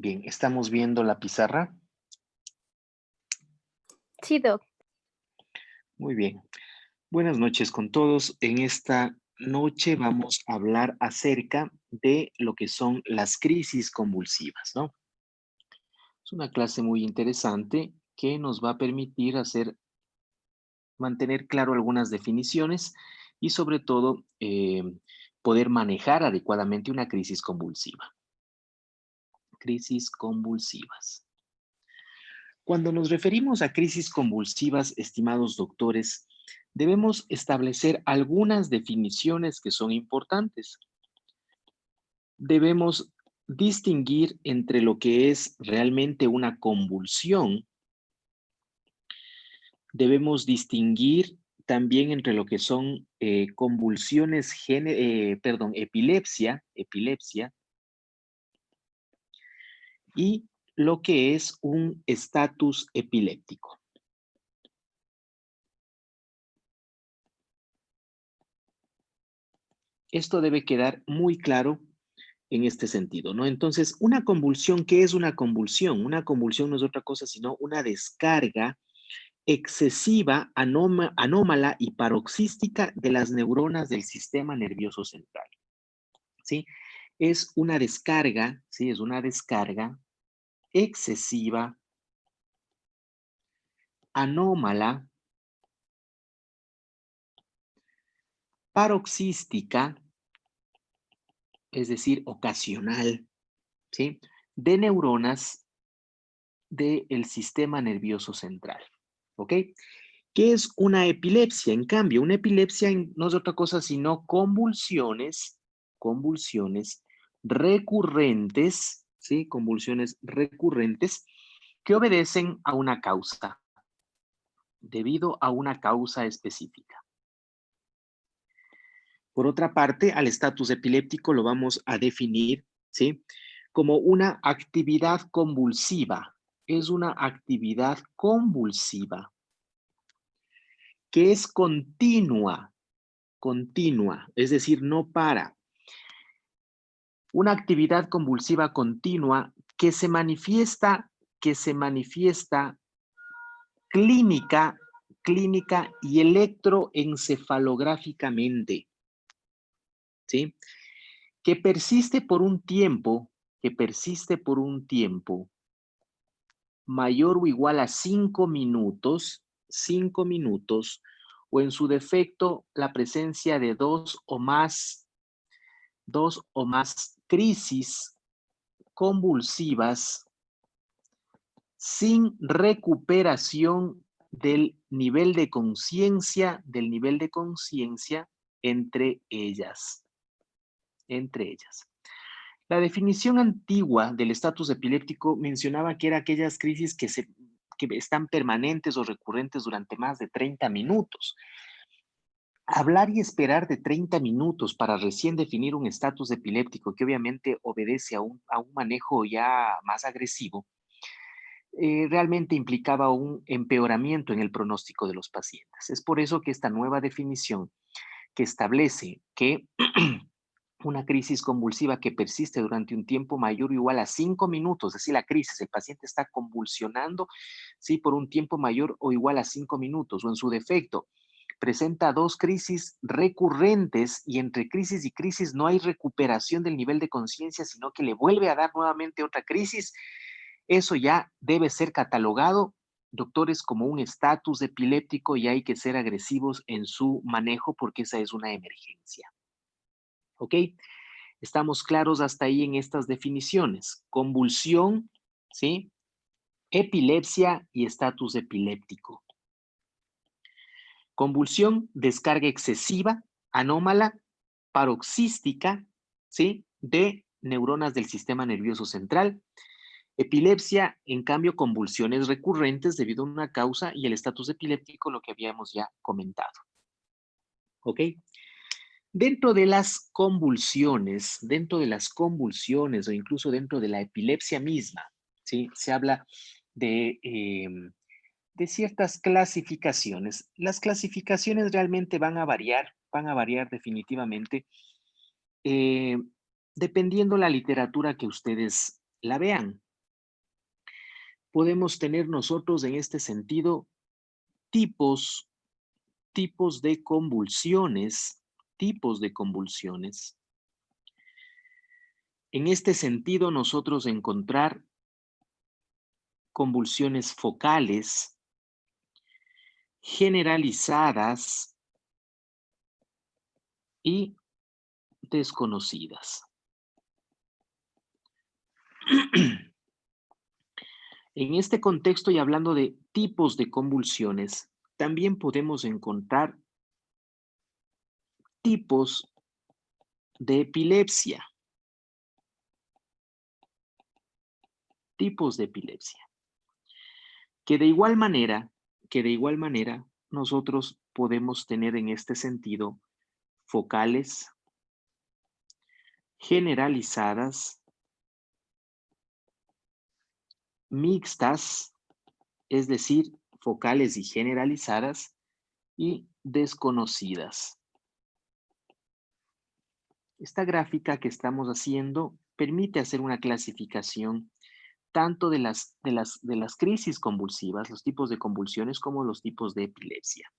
Bien, estamos viendo la pizarra. Sí, Doc. Muy bien. Buenas noches con todos. En esta noche vamos a hablar acerca de lo que son las crisis convulsivas, ¿no? Es una clase muy interesante que nos va a permitir mantener claro algunas definiciones y sobre todo poder manejar adecuadamente una crisis convulsiva. Crisis convulsivas. Cuando nos referimos a crisis convulsivas, estimados doctores, debemos establecer algunas definiciones que son importantes. Debemos distinguir entre lo que es realmente una convulsión. Debemos distinguir también entre lo que son convulsiones, epilepsia y lo que es un estatus epiléptico. Esto debe quedar muy claro en este sentido, ¿no? Entonces, una convulsión, ¿qué es una convulsión? Una convulsión no es otra cosa sino una descarga excesiva, anómala y paroxística de las neuronas del sistema nervioso central, ¿sí? Es una descarga, ¿sí? Es una descarga excesiva, anómala, paroxística, es decir, ocasional, ¿sí? De neuronas del sistema nervioso central, ¿ok? ¿Qué es una epilepsia? En cambio, una epilepsia no es otra cosa sino convulsiones recurrentes, ¿sí? Convulsiones recurrentes que obedecen a una causa, debido a una causa específica. Por otra parte, al estatus epiléptico lo vamos a definir, ¿sí? Como una actividad convulsiva. Es una actividad convulsiva que es continua, es decir, no para. Una actividad convulsiva continua que se manifiesta clínica y electroencefalográficamente, ¿sí? Que persiste por un tiempo mayor o igual a 5 minutos, o en su defecto, la presencia de dos o más crisis convulsivas sin recuperación del nivel de conciencia, entre ellas. La definición antigua del estatus epiléptico mencionaba que era aquellas crisis que están permanentes o recurrentes durante más de 30 minutos. Hablar y esperar de 30 minutos para recién definir un estatus epiléptico que obviamente obedece a un manejo ya más agresivo, realmente implicaba un empeoramiento en el pronóstico de los pacientes. Es por eso que esta nueva definición que establece que una crisis convulsiva que persiste durante un tiempo mayor o igual a 5 minutos, es decir, la crisis, el paciente está convulsionando, ¿sí? Por un tiempo mayor o igual a 5 minutos, o en su defecto, presenta dos crisis recurrentes y entre crisis y crisis no hay recuperación del nivel de conciencia, sino que le vuelve a dar nuevamente otra crisis. Eso ya debe ser catalogado, doctores, como un estatus epiléptico y hay que ser agresivos en su manejo porque esa es una emergencia. ¿Ok? Estamos claros hasta ahí en estas definiciones. Convulsión, ¿sí? Epilepsia y estatus epiléptico. Convulsión, descarga excesiva, anómala, paroxística, ¿sí? De neuronas del sistema nervioso central. Epilepsia, en cambio, convulsiones recurrentes debido a una causa y el estatus epiléptico, lo que habíamos ya comentado. ¿Ok? Dentro de las convulsiones o incluso dentro de la epilepsia misma, ¿sí? Se habla de ciertas clasificaciones. Las clasificaciones realmente van a variar definitivamente, eh, dependiendo la literatura que ustedes la vean. podemos tener nosotros en este sentido tipos de convulsiones, tipos de convulsiones. En este sentido, nosotros encontrar convulsiones focales, generalizadas y desconocidas. En este contexto y hablando de tipos de convulsiones, también podemos encontrar tipos de epilepsia. Tipos de epilepsia. Que de igual manera, nosotros podemos tener en este sentido focales, generalizadas, mixtas, es decir, focales y generalizadas, y desconocidas. Esta gráfica que estamos haciendo permite hacer una clasificación tanto de las crisis convulsivas, los tipos de convulsiones, como los tipos de epilepsia.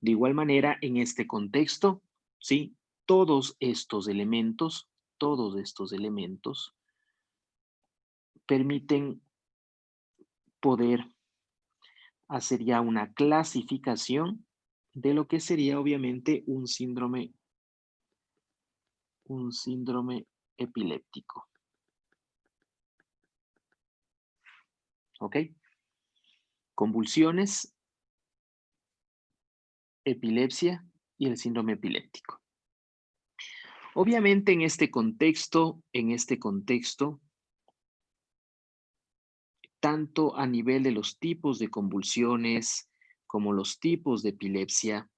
De igual manera, en este contexto, ¿sí? Todos estos elementos permiten poder hacer ya una clasificación de lo que sería obviamente un síndrome epiléptico. ¿Ok? Convulsiones, epilepsia y el síndrome epiléptico. Obviamente en este contexto, tanto a nivel de los tipos de convulsiones como los tipos de epilepsia,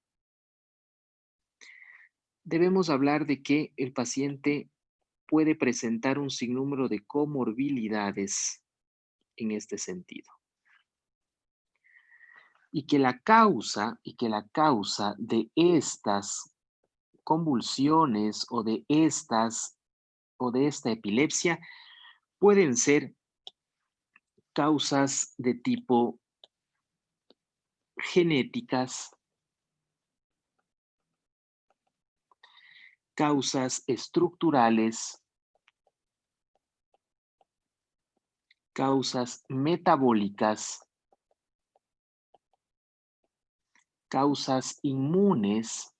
debemos hablar de que el paciente puede presentar un sinnúmero de comorbilidades en este sentido. Y que la causa de estas convulsiones o de esta epilepsia pueden ser causas de tipo genéticas, causas estructurales, causas metabólicas, causas inmunes,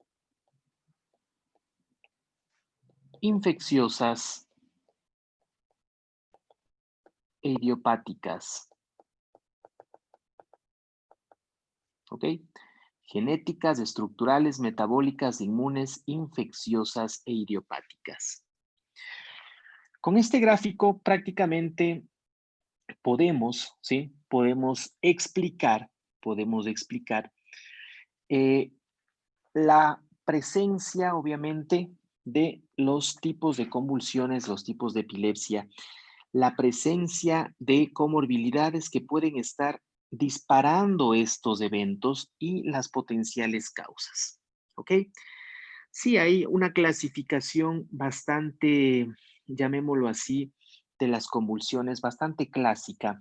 infecciosas e idiopáticas. ¿Ok? Genéticas, estructurales, metabólicas, inmunes, infecciosas e idiopáticas. Con este gráfico prácticamente podemos, ¿sí? Podemos explicar la presencia, obviamente, de los tipos de convulsiones, los tipos de epilepsia, la presencia de comorbilidades que pueden estar disparando estos eventos y las potenciales causas. ¿Ok? Sí, hay una clasificación bastante, llamémoslo así, de las convulsiones, bastante clásica,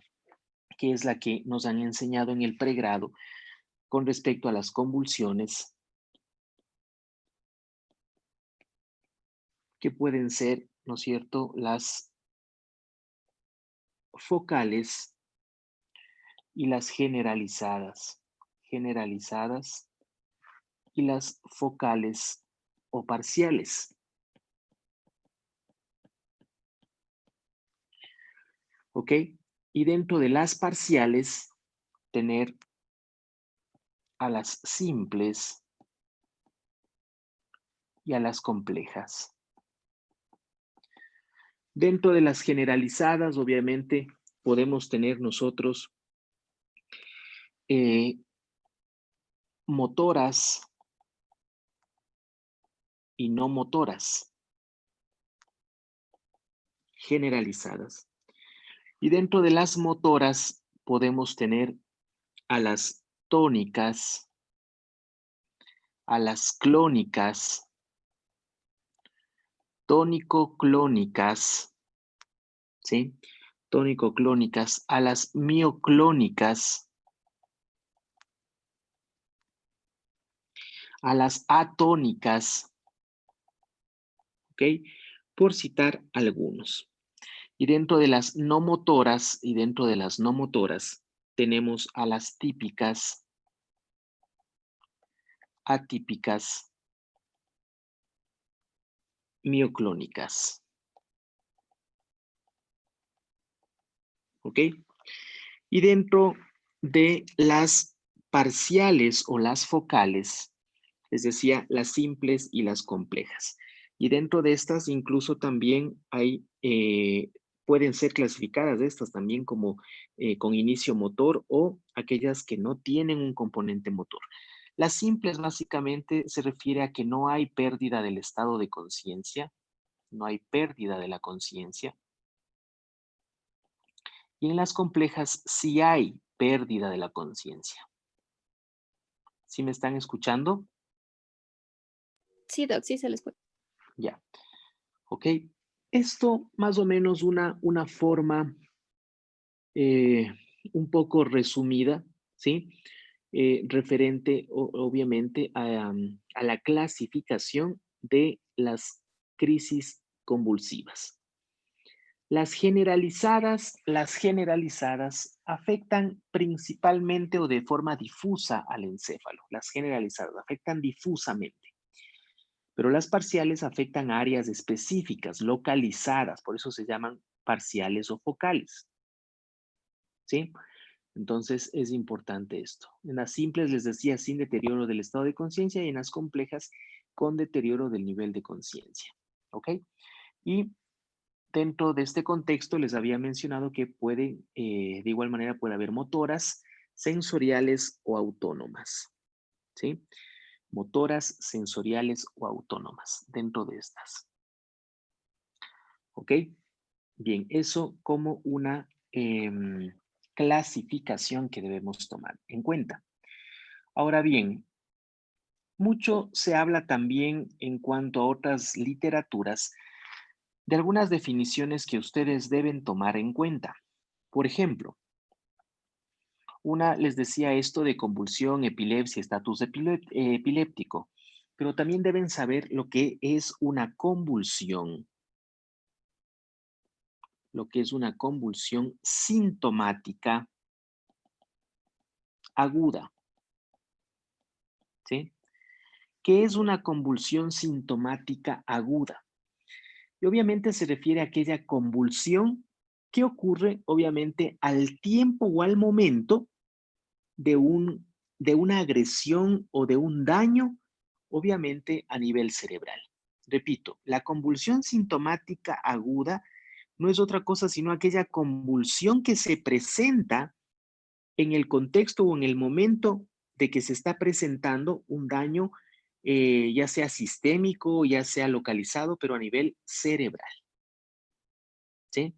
que es la que nos han enseñado en el pregrado con respecto a las convulsiones, que pueden ser, ¿no es cierto?, las focales y las generalizadas y las focales o parciales. ¿Ok? Y dentro de las parciales, tener a las simples y a las complejas. Dentro de las generalizadas, obviamente, podemos tener nosotros motoras y no motoras, generalizadas. Y dentro de las motoras podemos tener a las tónicas, a las clónicas, tónico-clónicas, ¿sí? tónico-clónicas, a las mioclónicas, a las atónicas, ¿ok? Por citar algunos. Y dentro de las no motoras, tenemos a las típicas, atípicas, mioclónicas. ¿Ok? Y dentro de las parciales o las focales, les decía, las simples y las complejas. Y dentro de estas incluso también hay, pueden ser clasificadas estas también como con inicio motor o aquellas que no tienen un componente motor. Las simples básicamente se refiere a que no hay pérdida del estado de conciencia, no hay pérdida de la conciencia. Y en las complejas sí hay pérdida de la conciencia. ¿Sí me están escuchando? Sí, Doc, sí se les puede. Ya. Ok. Esto más o menos una forma eh, un poco resumida, ¿sí? Referente obviamente a la clasificación de las crisis convulsivas. Las generalizadas afectan principalmente o de forma difusa al encéfalo. Las generalizadas afectan difusamente, pero las parciales afectan áreas específicas, localizadas, por eso se llaman parciales o focales. ¿Sí? Entonces es importante esto. En las simples les decía sin deterioro del estado de conciencia y en las complejas con deterioro del nivel de conciencia. ¿Ok? Y dentro de este contexto les había mencionado que pueden, de igual manera puede haber motoras, sensoriales o autónomas. ¿Sí? Motoras, sensoriales o autónomas dentro de estas. ¿Ok? Bien, eso como una clasificación que debemos tomar en cuenta. Ahora bien, mucho se habla también en cuanto a otras literaturas de algunas definiciones que ustedes deben tomar en cuenta. Por ejemplo, una les decía esto de convulsión, epilepsia, estatus epiléptico, pero también deben saber lo que es una convulsión, lo que es una convulsión sintomática aguda, ¿sí? ¿Qué es una convulsión sintomática aguda? Y obviamente se refiere a aquella convulsión que ocurre, obviamente, al tiempo o al momento de, de una agresión o de un daño, obviamente, a nivel cerebral. Repito, la convulsión sintomática aguda no es otra cosa sino aquella convulsión que se presenta en el contexto o en el momento de que se está presentando un daño, ya sea sistémico, ya sea localizado, pero a nivel cerebral. ¿Sí?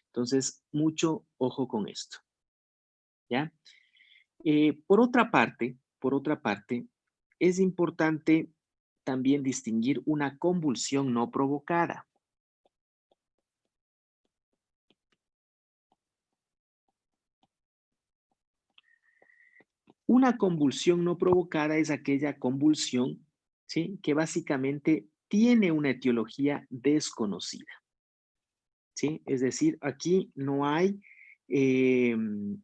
Entonces, mucho ojo con esto. ¿Ya? Por otra parte, es importante también distinguir una convulsión no provocada. Una convulsión no provocada es aquella convulsión, ¿sí? Que básicamente tiene una etiología desconocida. ¿Sí? Es decir, aquí no hay,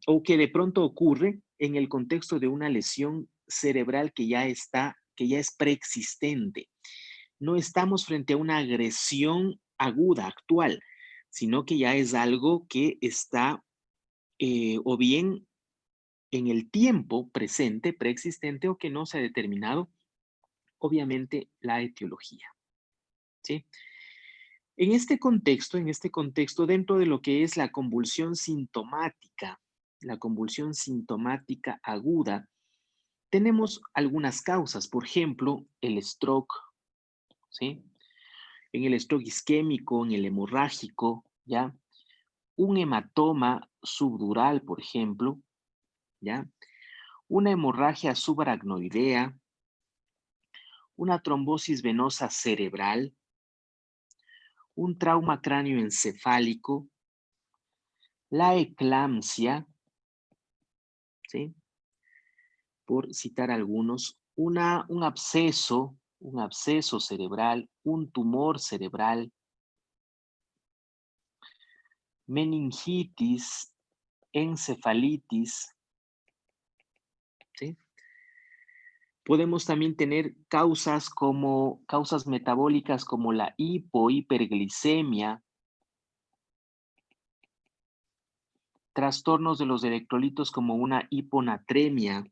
o que de pronto ocurre en el contexto de una lesión cerebral que ya está, que ya es preexistente. No estamos frente a una agresión aguda, actual, sino que ya es algo que está o bien en el tiempo presente, preexistente, o que no se ha determinado, obviamente, la etiología. ¿Sí? En este contexto, dentro de lo que es la convulsión sintomática aguda, tenemos algunas causas, por ejemplo, el stroke, ¿sí? En el stroke isquémico, en el hemorrágico, ¿ya? Un hematoma subdural, por ejemplo, ¿ya? Una hemorragia subaracnoidea, una trombosis venosa cerebral, un trauma cráneoencefálico, la eclampsia, ¿sí? Por citar algunos, un absceso cerebral, un tumor cerebral, meningitis, encefalitis, ¿sí? Podemos también tener causas metabólicas como la hiperglicemia, trastornos de los electrolitos como una hiponatremia,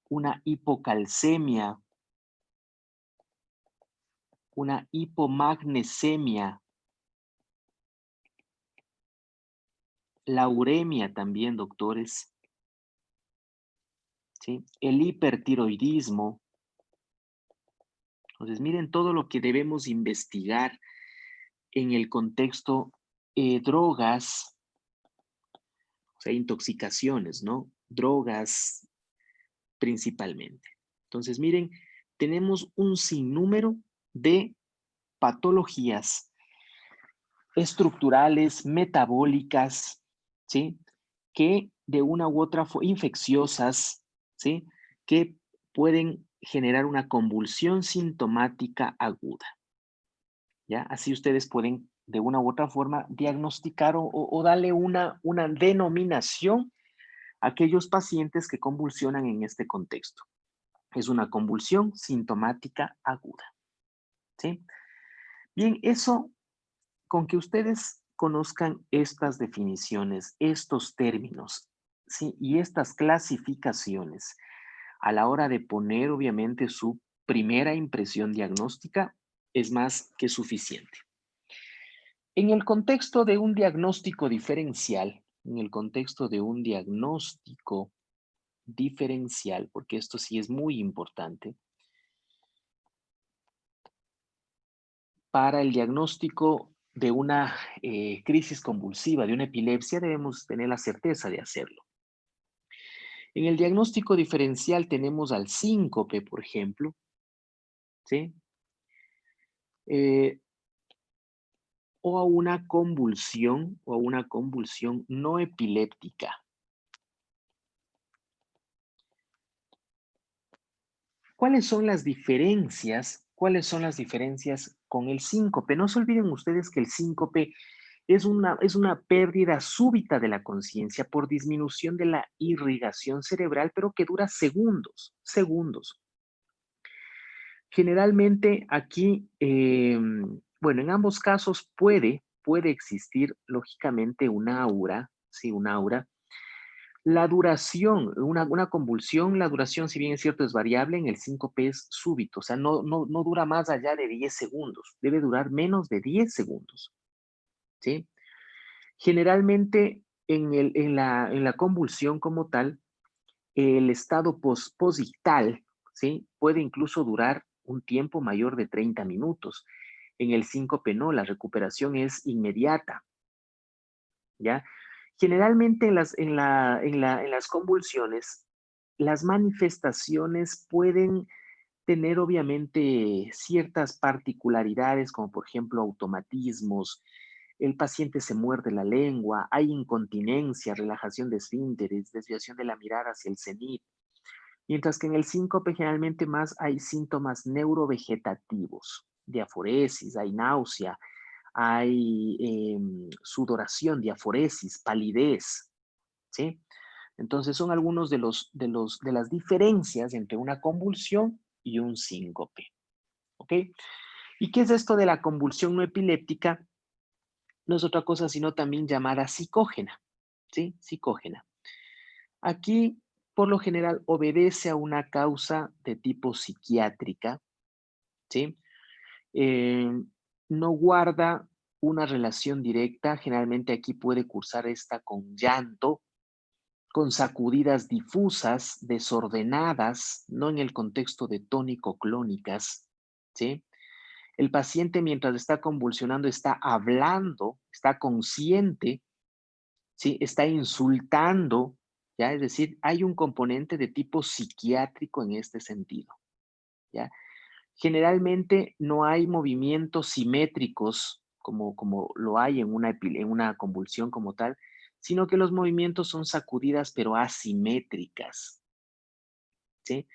una hipocalcemia, una hipomagnesemia, la uremia también, doctores, ¿sí? El hipertiroidismo. Entonces, miren todo lo que debemos investigar en el contexto drogas, o sea, intoxicaciones, ¿no? Drogas principalmente. Entonces, miren, tenemos un sinnúmero de patologías estructurales, metabólicas, ¿sí? Que de una u otra infecciosas, ¿sí? Que pueden generar una convulsión sintomática aguda, ¿ya? Así ustedes pueden de una u otra forma diagnosticar o darle una denominación a aquellos pacientes que convulsionan en este contexto. Es una convulsión sintomática aguda, ¿sí? Bien, eso con que ustedes conozcan estas definiciones, estos términos, ¿sí? Y estas clasificaciones a la hora de poner, obviamente, su primera impresión diagnóstica, es más que suficiente. En el contexto de un diagnóstico diferencial, en el contexto de un diagnóstico diferencial, porque esto sí es muy importante, para el diagnóstico de una crisis convulsiva, de una epilepsia, debemos tener la certeza de hacerlo. En el diagnóstico diferencial tenemos al síncope, por ejemplo, ¿sí? O a una convulsión no epiléptica. ¿Cuáles son las diferencias? ¿Cuáles son las diferencias con el síncope? No se olviden ustedes que el síncope es una pérdida súbita de la conciencia por disminución de la irrigación cerebral, pero que dura segundos, segundos. Generalmente aquí, bueno, en ambos casos puede existir lógicamente una aura, sí, una aura. La duración, una convulsión, la duración, si bien es cierto, es variable, en el síncope es súbito, o sea, no dura más allá de 10 segundos, debe durar menos de 10 segundos, ¿sí? Generalmente en la convulsión como tal, el estado posictal, ¿sí? Puede incluso durar un tiempo mayor de 30 minutos. En el síncope no, la recuperación es inmediata, ¿ya? Generalmente en las convulsiones, las manifestaciones pueden tener obviamente ciertas particularidades, como por ejemplo automatismos, el paciente se muerde la lengua, hay incontinencia, relajación de esfínteres, desviación de la mirada hacia el cenit, mientras que en el síncope generalmente más hay síntomas neurovegetativos, diaforesis, hay náusea, hay sudoración, diaforesis, palidez, ¿sí? Entonces son algunos de las diferencias entre una convulsión y un síncope, ¿ok? ¿Y qué es esto de la convulsión no epiléptica? No es otra cosa sino también llamada psicógena, ¿sí? Psicógena. Aquí, por lo general, obedece a una causa de tipo psiquiátrica, ¿sí? Eh, no guarda una relación directa, generalmente aquí puede cursar esta con llanto, con sacudidas difusas, desordenadas, no en el contexto de tónico-clónicas, ¿sí? El paciente mientras está convulsionando está hablando, está consciente, ¿sí? Está insultando, ¿ya? Es decir, hay un componente de tipo psiquiátrico en este sentido, ¿ya? Generalmente no hay movimientos simétricos como lo hay en en una convulsión como tal, sino que los movimientos son sacudidas pero asimétricas, ¿sí?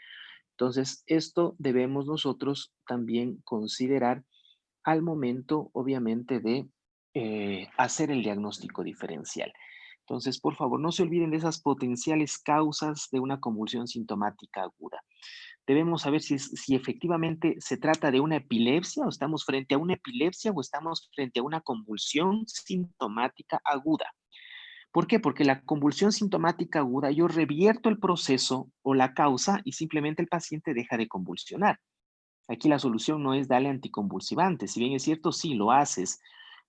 Entonces, esto debemos nosotros también considerar al momento, obviamente, de hacer el diagnóstico diferencial. Entonces, por favor, no se olviden de esas potenciales causas de una convulsión sintomática aguda. Debemos saber si efectivamente se trata de una epilepsia o estamos frente a una epilepsia o estamos frente a una convulsión sintomática aguda. ¿Por qué? Porque la convulsión sintomática aguda, yo revierto el proceso o la causa y simplemente el paciente deja de convulsionar. Aquí la solución no es darle anticonvulsivantes. Si bien es cierto, sí lo haces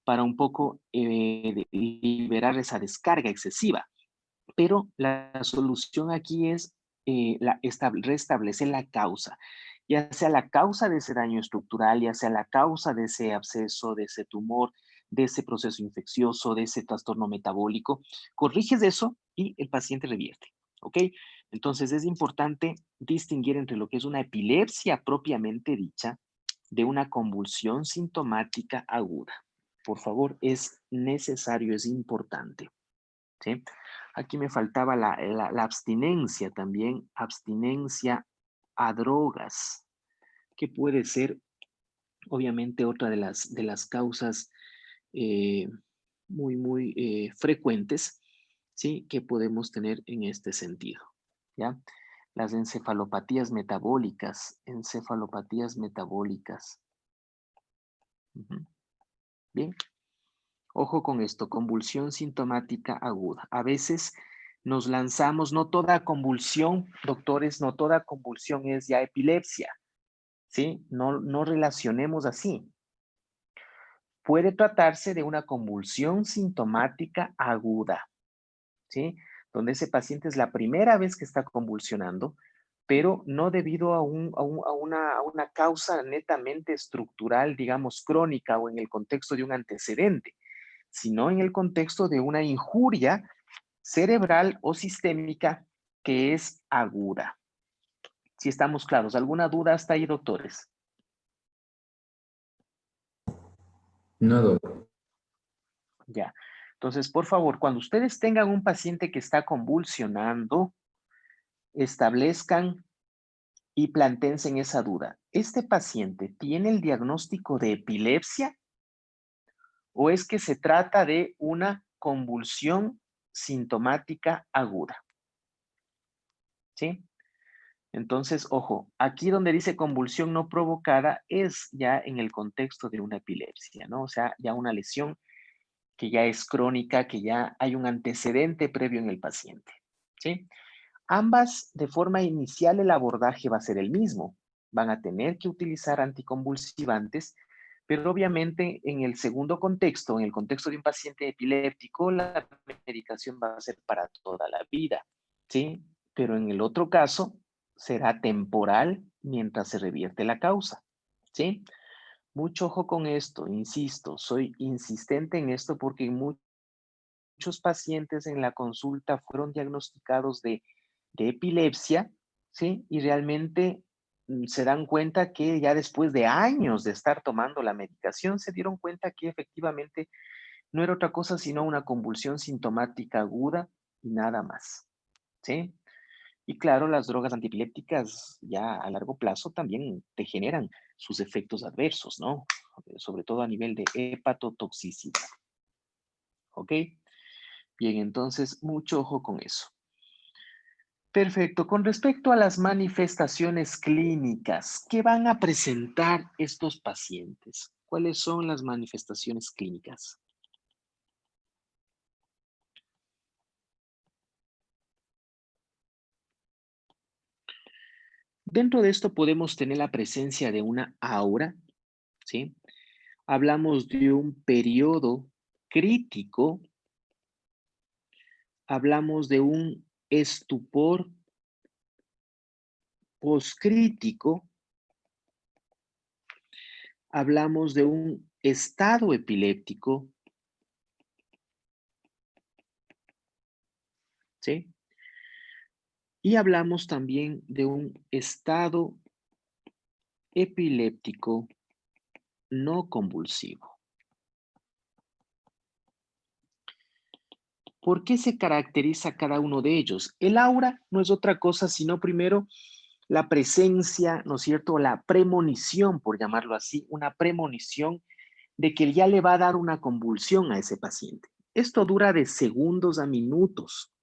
para un poco liberar esa descarga excesiva, pero la solución aquí es restablecer la causa, ya sea la causa de ese daño estructural, ya sea la causa de ese absceso, de ese tumor, de ese proceso infeccioso, de ese trastorno metabólico. Corriges eso y el paciente revierte, ¿ok? Entonces es importante distinguir entre lo que es una epilepsia propiamente dicha de una convulsión sintomática aguda. Por favor, es necesario, es importante, ¿sí? Aquí me faltaba la abstinencia también, abstinencia a drogas, que puede ser obviamente otra de las causas eh, muy frecuentes, ¿sí? Que podemos tener en este sentido, ¿ya? Las encefalopatías metabólicas, encefalopatías metabólicas. Ujú. Bien. Ojo con esto, convulsión sintomática aguda. A veces nos lanzamos, no toda convulsión, doctores, no toda convulsión es ya epilepsia, ¿sí? No relacionemos así. Puede tratarse de una convulsión sintomática aguda, ¿sí? Donde ese paciente es la primera vez que está convulsionando, pero no debido a una causa netamente estructural, digamos, crónica o en el contexto de un antecedente, sino en el contexto de una injuria cerebral o sistémica que es aguda. Si estamos claros, ¿alguna duda hasta ahí, doctores? No, doctor. Ya. Entonces, por favor, cuando ustedes tengan un paciente que está convulsionando, establezcan y plantéense en esa duda. ¿Este paciente tiene el diagnóstico de epilepsia o es que se trata de una convulsión sintomática aguda? ¿Sí? Entonces, ojo, aquí donde dice convulsión no provocada es ya en el contexto de una epilepsia, ¿no? O sea, ya una lesión que ya es crónica, que ya hay un antecedente previo en el paciente, ¿sí? Ambas, de forma inicial, el abordaje va a ser el mismo. Van a tener que utilizar anticonvulsivantes, pero obviamente en el segundo contexto, en el contexto de un paciente epiléptico, la medicación va a ser para toda la vida, ¿sí? Pero en el otro caso, será temporal mientras se revierte la causa, ¿sí? Mucho ojo con esto, insisto, soy insistente en esto porque muchos pacientes en la consulta fueron diagnosticados de epilepsia, ¿sí? Y realmente se dan cuenta que ya después de años de estar tomando la medicación, se dieron cuenta que efectivamente no era otra cosa sino una convulsión sintomática aguda y nada más, ¿sí? Y claro, las drogas antiepilépticas ya a largo plazo también te generan sus efectos adversos, ¿no? Sobre todo a nivel de hepatotoxicidad, ¿ok? Bien, entonces mucho ojo con eso. Perfecto. Con respecto a las manifestaciones clínicas, ¿qué van a presentar estos pacientes? ¿Cuáles son las manifestaciones clínicas? Dentro de esto podemos tener la presencia de una aura, ¿sí? Hablamos de un periodo crítico, hablamos de un estupor poscrítico, hablamos de un estado epiléptico, ¿sí? Y hablamos también de un estado epiléptico no convulsivo. ¿Por qué se caracteriza cada uno de ellos? El aura no es otra cosa sino primero la presencia, ¿no es cierto? La premonición, por llamarlo así, una premonición de que ya le va a dar una convulsión a ese paciente. Esto dura de segundos a minutos.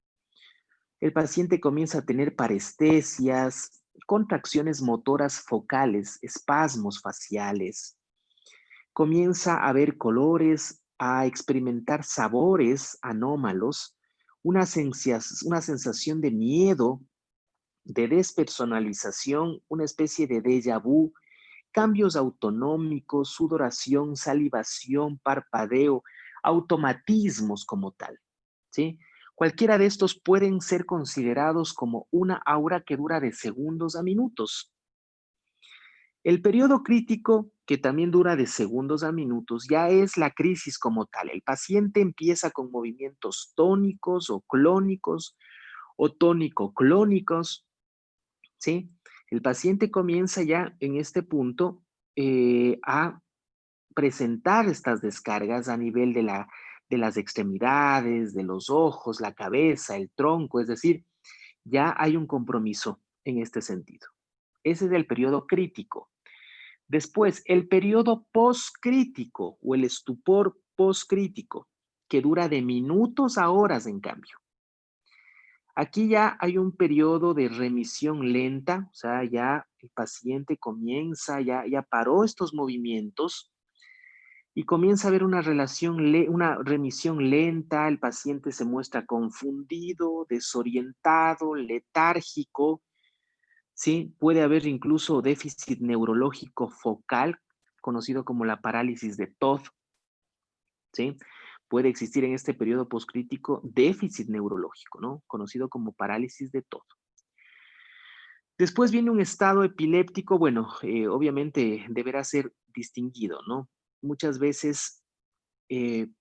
El paciente comienza a tener parestesias, contracciones motoras focales, espasmos faciales, comienza a ver colores, a experimentar sabores anómalos, una sensación de miedo, de despersonalización, una especie de déjà vu, cambios autonómicos, sudoración, salivación, parpadeo, automatismos como tal, ¿sí? Cualquiera de estos pueden ser considerados como una aura que dura de segundos a minutos. El periodo crítico, que también dura de segundos a minutos, ya es la crisis como tal. El paciente empieza con movimientos tónicos o clónicos o tónico-clónicos, ¿sí? El paciente comienza ya en este punto a presentar estas descargas a nivel de las extremidades, de los ojos, la cabeza, el tronco, es decir, ya hay un compromiso en este sentido. Ese es el periodo crítico. Después, el periodo poscrítico o el estupor poscrítico, que dura de minutos a horas en cambio. Aquí ya hay un periodo de remisión lenta, o sea, ya el paciente comienza, ya paró estos movimientos y comienza a haber una remisión lenta, el paciente se muestra confundido, desorientado, letárgico, ¿sí? Puede haber incluso déficit neurológico focal, conocido como la parálisis de Todd, ¿sí? Puede existir en este periodo poscrítico déficit neurológico, ¿no? Conocido como parálisis de Todd. Después viene un estado epiléptico, bueno, obviamente deberá ser distinguido, ¿no? Muchas veces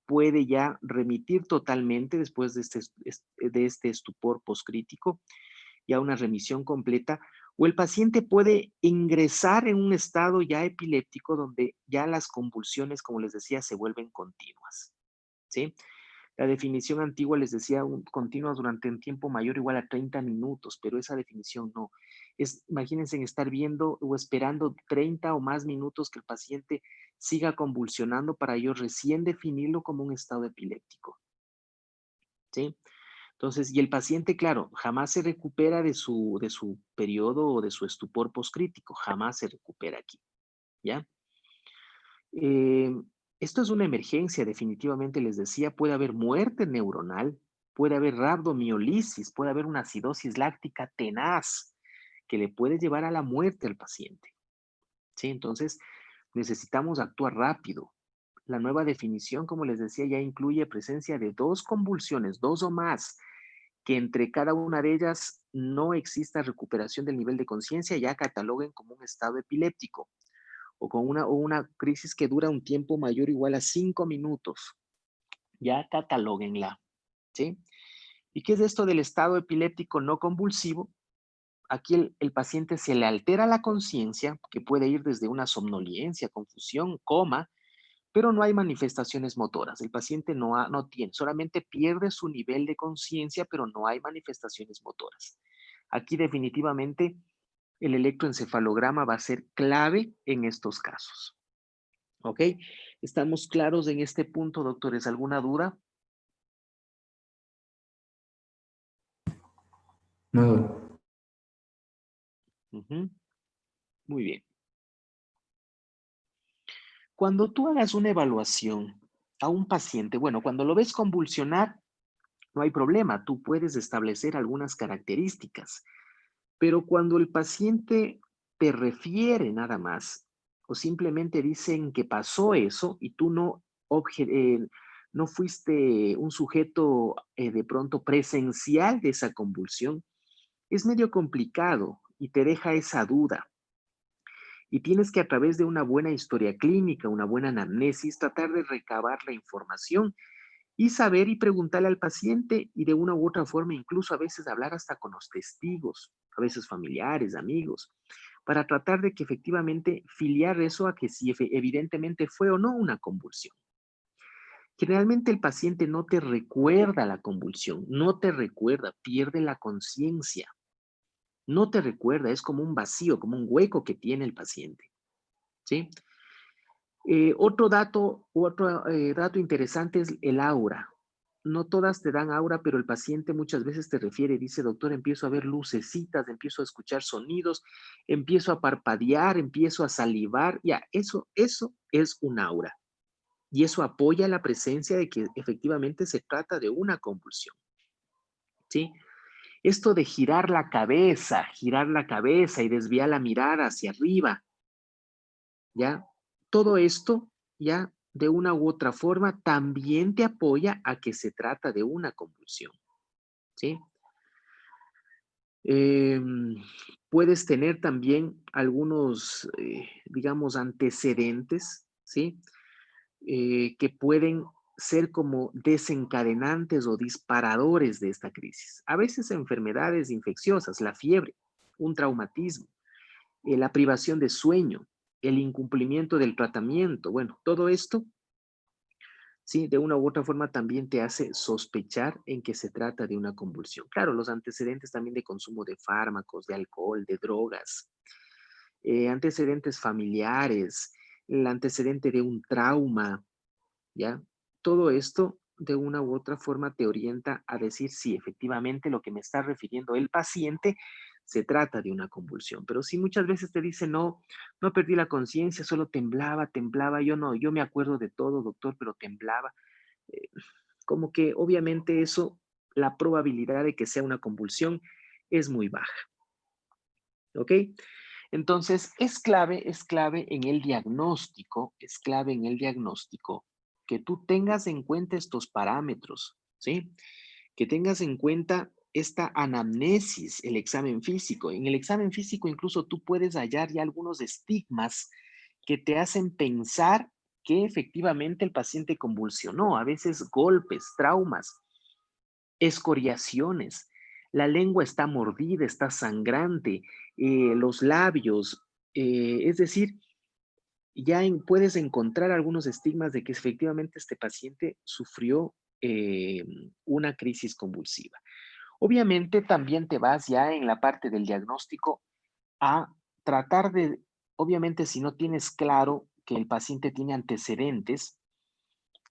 puede ya remitir totalmente después de este estupor poscrítico, ya una remisión completa, o el paciente puede ingresar en un estado ya epiléptico donde ya las convulsiones, como les decía, se vuelven continuas, ¿sí? La definición antigua les decía continuas durante un tiempo mayor o igual a 30 minutos, pero esa definición no. Imagínense en estar viendo o esperando 30 o más minutos que el paciente siga convulsionando para yo recién definirlo como un estado epiléptico, ¿sí? Entonces, y el paciente, claro, jamás se recupera de su periodo o de su estupor poscrítico, jamás se recupera aquí, ¿ya? Eh, Esto es una emergencia, definitivamente les decía, puede haber muerte neuronal, puede haber rabdomiolisis, puede haber una acidosis láctica tenaz que le puede llevar a la muerte al paciente, ¿sí? Entonces, necesitamos actuar rápido. La nueva definición, como les decía, ya incluye presencia de dos convulsiones, dos o más, que entre cada una de ellas no exista recuperación del nivel de conciencia, ya cataloguen como un estado epiléptico o una crisis que dura un tiempo mayor o igual a 5 minutos. Ya catalóguenla, ¿sí? ¿Y qué es esto del estado epiléptico no convulsivo? Aquí el paciente se le altera la conciencia, que puede ir desde una somnolencia, confusión, coma, pero no hay manifestaciones motoras. El paciente no tiene, solamente pierde su nivel de conciencia, pero no hay manifestaciones motoras. Aquí definitivamente el electroencefalograma va a ser clave en estos casos. ¿Ok? ¿Estamos claros en este punto, doctores? ¿Alguna duda? No. Ujú. Muy bien. Cuando tú hagas una evaluación a un paciente, bueno, cuando lo ves convulsionar, no hay problema, tú puedes establecer algunas características, pero cuando el paciente te refiere nada más o simplemente dicen que pasó eso y tú no fuiste un sujeto de pronto presencial de esa convulsión, es medio complicado y te deja esa duda. Y tienes que a través de una buena historia clínica, una buena anamnesis, tratar de recabar la información y saber y preguntarle al paciente y de una u otra forma incluso a veces hablar hasta con los testigos, a veces familiares, amigos, para tratar de que efectivamente filiar eso a que si evidentemente fue o no una convulsión. Generalmente el paciente no te recuerda la convulsión, no te recuerda, pierde la conciencia, no te recuerda, es como un vacío, como un hueco que tiene el paciente, ¿sí? Otro dato interesante es el aura. No todas te dan aura, pero el paciente muchas veces te refiere, dice, doctor, empiezo a ver lucecitas, empiezo a escuchar sonidos, empiezo a parpadear, empiezo a salivar. Ya, eso es un aura. Y eso apoya la presencia de que efectivamente se trata de una convulsión, ¿sí? Esto de girar la cabeza y desviar la mirada hacia arriba, ¿ya? Todo esto, ya, de una u otra forma, también te apoya a que se trata de una convulsión, ¿sí? Em, Puedes tener también algunos, digamos, antecedentes, ¿sí? Que pueden ser como desencadenantes o disparadores de esta crisis. A veces enfermedades infecciosas, la fiebre, un traumatismo, la privación de sueño, el incumplimiento del tratamiento. Bueno, todo esto, sí, de una u otra forma también te hace sospechar en que se trata de una convulsión. Claro, los antecedentes también de consumo de fármacos, de alcohol, de drogas, antecedentes familiares, el antecedente de un trauma, ¿ya? Todo esto de una u otra forma te orienta a decir si efectivamente lo que me está refiriendo el paciente se trata de una convulsión. Pero si muchas veces te dice, no, no perdí la conciencia, solo temblaba, yo no, yo me acuerdo de todo, doctor, pero temblaba. eh, Como que obviamente eso, la probabilidad de que sea una convulsión es muy baja, ¿ok? Entonces, es clave en el diagnóstico, es clave en el diagnóstico que tú tengas en cuenta estos parámetros, ¿sí? Que tengas en cuenta esta anamnesis, el examen físico. En el examen físico incluso tú puedes hallar ya algunos estigmas que te hacen pensar que efectivamente el paciente convulsionó, a veces golpes, traumas, escoriaciones. La lengua está mordida, está sangrante, los labios, es decir, puedes encontrar algunos estigmas de que efectivamente este paciente sufrió una crisis convulsiva. Obviamente también te vas ya en la parte del diagnóstico a tratar de, obviamente si no tienes claro que el paciente tiene antecedentes,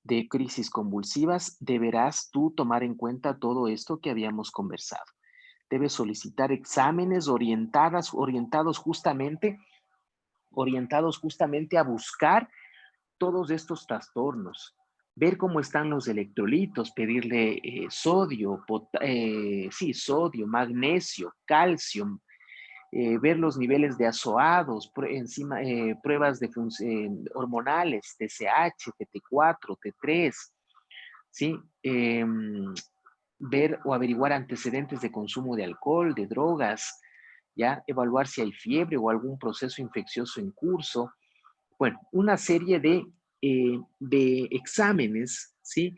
de crisis convulsivas, deberás tú tomar en cuenta todo esto que habíamos conversado. Debes solicitar exámenes orientados justamente a buscar todos estos trastornos, ver cómo están los electrolitos, pedirle sodio, magnesio, calcio, ver los niveles de azoados, pruebas de hormonales, TSH, TT4, T3, ¿sí? Ver o averiguar antecedentes de consumo de alcohol, de drogas, ¿ya? Evaluar si hay fiebre o algún proceso infeccioso en curso. Bueno, una serie de exámenes, ¿sí?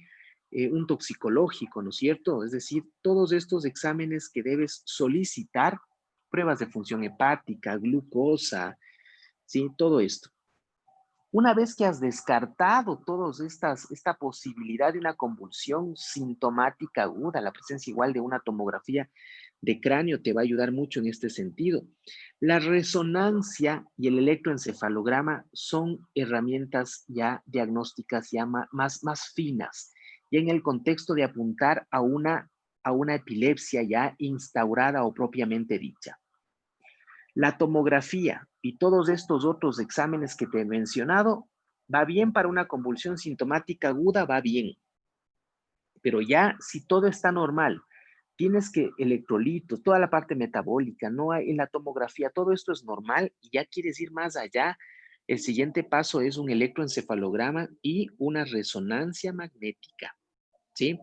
Un toxicológico, ¿no es cierto? Es decir, todos estos exámenes que debes solicitar, pruebas de función hepática, glucosa, ¿sí? Todo esto. Una vez que has descartado esta posibilidad de una convulsión sintomática aguda, la presencia igual de una tomografía de cráneo te va a ayudar mucho en este sentido. La resonancia y el electroencefalograma son herramientas ya diagnósticas ya más finas, y en el contexto de apuntar a una epilepsia ya instaurada o propiamente dicha. La tomografía y todos estos otros exámenes que te he mencionado, va bien para una convulsión sintomática aguda, va bien. Pero ya si todo está normal, tienes que electrolitos, toda la parte metabólica, no hay en la tomografía, todo esto es normal y ya quieres ir más allá, el siguiente paso es un electroencefalograma y una resonancia magnética, ¿sí?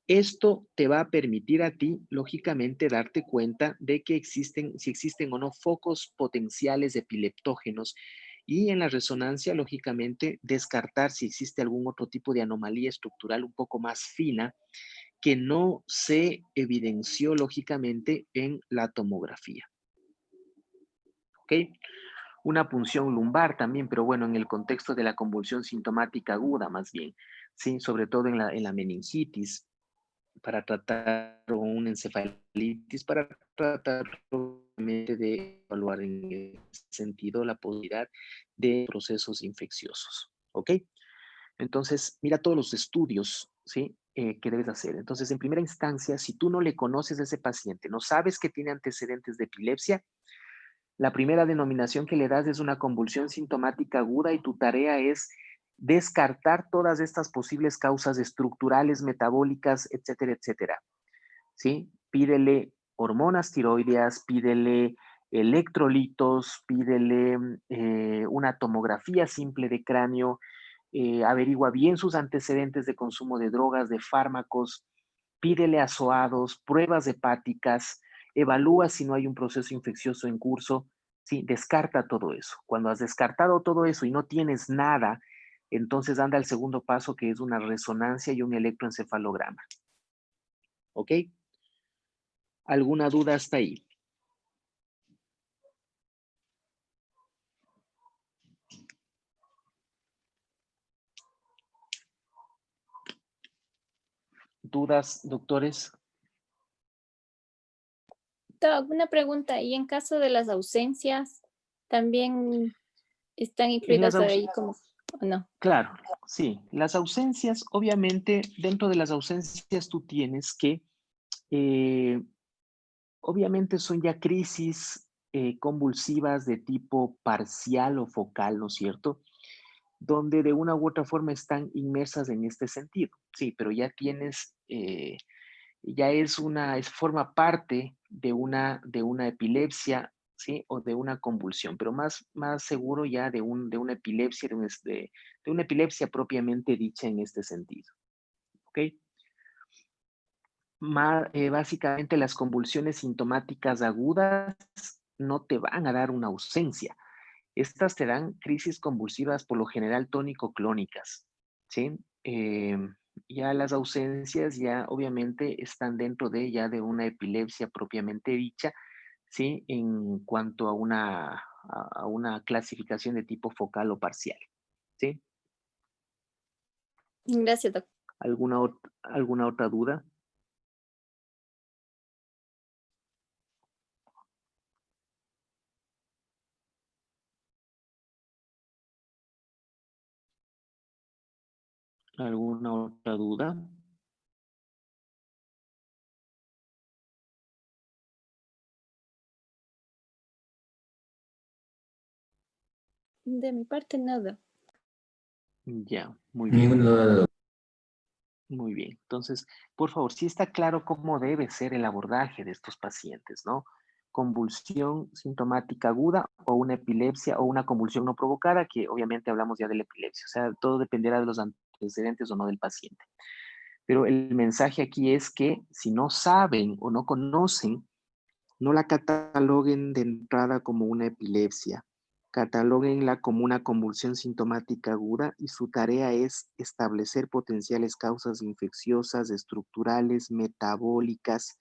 Esto te va a permitir a ti, lógicamente, darte cuenta de que si existen o no focos potenciales epileptógenos, y en la resonancia, lógicamente, descartar si existe algún otro tipo de anomalía estructural un poco más fina que no se evidenció, lógicamente, en la tomografía. ¿Ok? Una punción lumbar también, pero bueno, en el contexto de la convulsión sintomática aguda más bien, ¿sí? Sobre todo en la meningitis, para tratar o una encefalitis, para tratar obviamente de evaluar en ese sentido la posibilidad de procesos infecciosos, ¿ok? Entonces, mira todos los estudios, ¿sí? Que debes hacer. Entonces, en primera instancia, si tú no le conoces a ese paciente, no sabes que tiene antecedentes de epilepsia, la primera denominación que le das es una convulsión sintomática aguda y tu tarea es descartar todas estas posibles causas estructurales, metabólicas, etcétera, etcétera. ¿Sí? Pídele hormonas tiroideas, pídele electrolitos, pídele una tomografía simple de cráneo, averigua bien sus antecedentes de consumo de drogas, de fármacos, pídele azoados, pruebas hepáticas, evalúa si no hay un proceso infeccioso en curso, ¿sí? Descarta todo eso. Cuando has descartado todo eso y no tienes nada, entonces anda al segundo paso, que es una resonancia y un electroencefalograma. ¿Ok? ¿Alguna duda hasta ahí? ¿Dudas, doctores? Doc, una pregunta. ¿Y en caso de las ausencias, también están En las incluidas ahí como, o no? Claro, sí. Las ausencias, obviamente, dentro de las ausencias tú tienes que, eh, obviamente son ya crisis convulsivas de tipo parcial o focal, ¿no es cierto? Donde de una u otra forma están inmersas en este sentido. Sí, pero ya tienes, ya forma parte de una epilepsia, ¿sí? O de una convulsión, pero más seguro ya de una epilepsia, de una epilepsia propiamente dicha en este sentido, ¿ok? Básicamente las convulsiones sintomáticas agudas no te van a dar una ausencia. Estas te dan crisis convulsivas por lo general tónico-clónicas, ¿sí? Ya las ausencias ya obviamente están dentro de una epilepsia propiamente dicha, ¿sí? En cuanto a una clasificación de tipo focal o parcial, ¿sí? Gracias, Doc. ¿Alguna otra duda? ¿Alguna otra duda? De mi parte, nada. Ya, muy bien. Ninguna duda. Muy bien. Entonces, por favor, sí está claro cómo debe ser el abordaje de estos pacientes, ¿no? Convulsión sintomática aguda o una epilepsia o una convulsión no provocada, que obviamente hablamos ya de la epilepsia. O sea, todo dependerá de los antecedentes o no del paciente. Pero el mensaje aquí es que si no saben o no conocen, no la cataloguen de entrada como una epilepsia. Catalóguenla como una convulsión sintomática aguda y su tarea es establecer potenciales causas infecciosas, estructurales, metabólicas,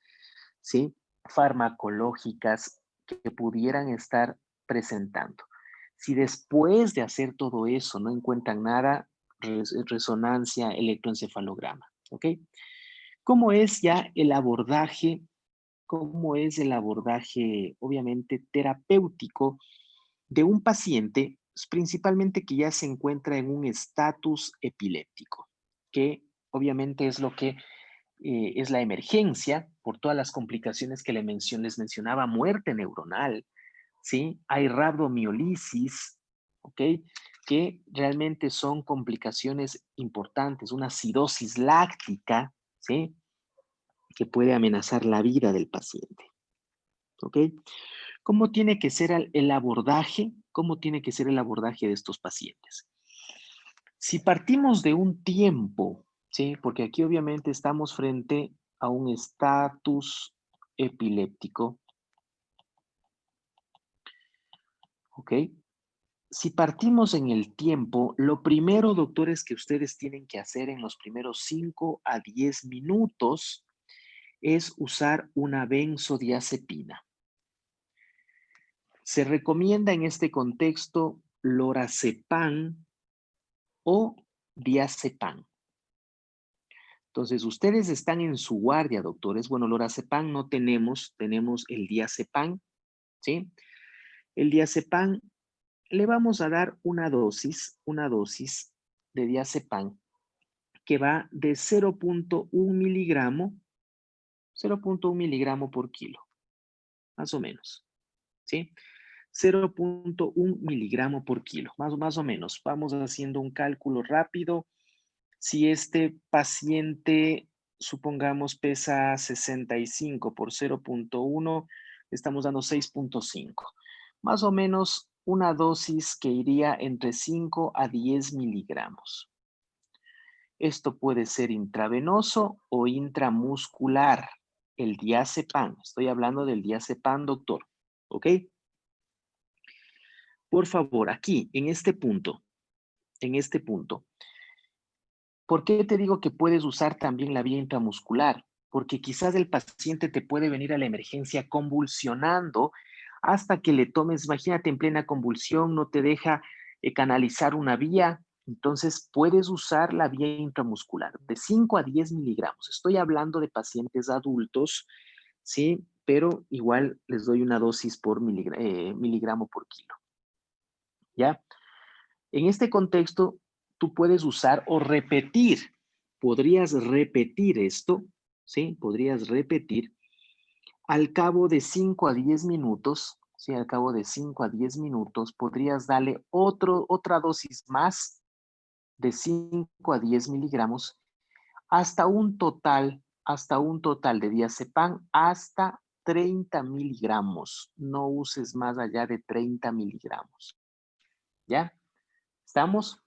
¿sí? Farmacológicas que pudieran estar presentando. Si después de hacer todo eso no encuentran nada, resonancia, electroencefalograma, ¿ok? ¿Cómo es ya el abordaje? ¿Cómo es el abordaje, obviamente, terapéutico de un paciente, principalmente que ya se encuentra en un estatus epiléptico, que obviamente es lo que es la emergencia por todas las complicaciones que les mencionaba, muerte neuronal, ¿sí? Hay rabdomiolisis, ¿ok? Que realmente son complicaciones importantes, una acidosis láctica, ¿sí? Que puede amenazar la vida del paciente, ¿ok? ¿Cómo tiene que ser el abordaje? ¿Cómo tiene que ser el abordaje de estos pacientes? Si partimos de un tiempo, ¿sí? Porque aquí obviamente estamos frente a un estatus epiléptico, ¿ok? Si partimos en el tiempo, lo primero, doctores, que ustedes tienen que hacer en los primeros 5 a 10 minutos es usar una benzodiazepina. Se recomienda en este contexto lorazepam o diazepam. Entonces, ustedes están en su guardia, doctores. Bueno, lorazepam no tenemos, tenemos el diazepam, ¿sí? El diazepam, le vamos a dar una dosis de diazepam que va de 0.1 miligramo, 0.1 miligramo por kilo, más o menos, ¿sí? 0.1 miligramo por kilo, más o menos. Vamos haciendo un cálculo rápido. Si este paciente, supongamos, pesa 65 por 0.1, estamos dando 6.5. Más o menos una dosis que iría entre 5 a 10 miligramos. Esto puede ser intravenoso o intramuscular. El diazepam. Estoy hablando del diazepam, doctor. ¿Ok? Por favor, aquí, en este punto, ¿por qué te digo que puedes usar también la vía intramuscular? Porque quizás el paciente te puede venir a la emergencia convulsionando hasta que le tomes, imagínate en plena convulsión, no te deja canalizar una vía, entonces puedes usar la vía intramuscular de 5 a 10 miligramos. Estoy hablando de pacientes adultos, ¿sí? Pero igual les doy una dosis por miligramo por kilo, ¿ya? En este contexto, tú puedes usar o repetir. Podrías repetir esto, ¿sí? Podrías repetir al cabo de 5 a 10 minutos, ¿sí? Al cabo de 5 a 10 minutos, podrías darle otra dosis más de 5 a 10 miligramos hasta un total de diazepam hasta 30 miligramos. No uses más allá de 30 miligramos. ¿Ya? ¿Estamos?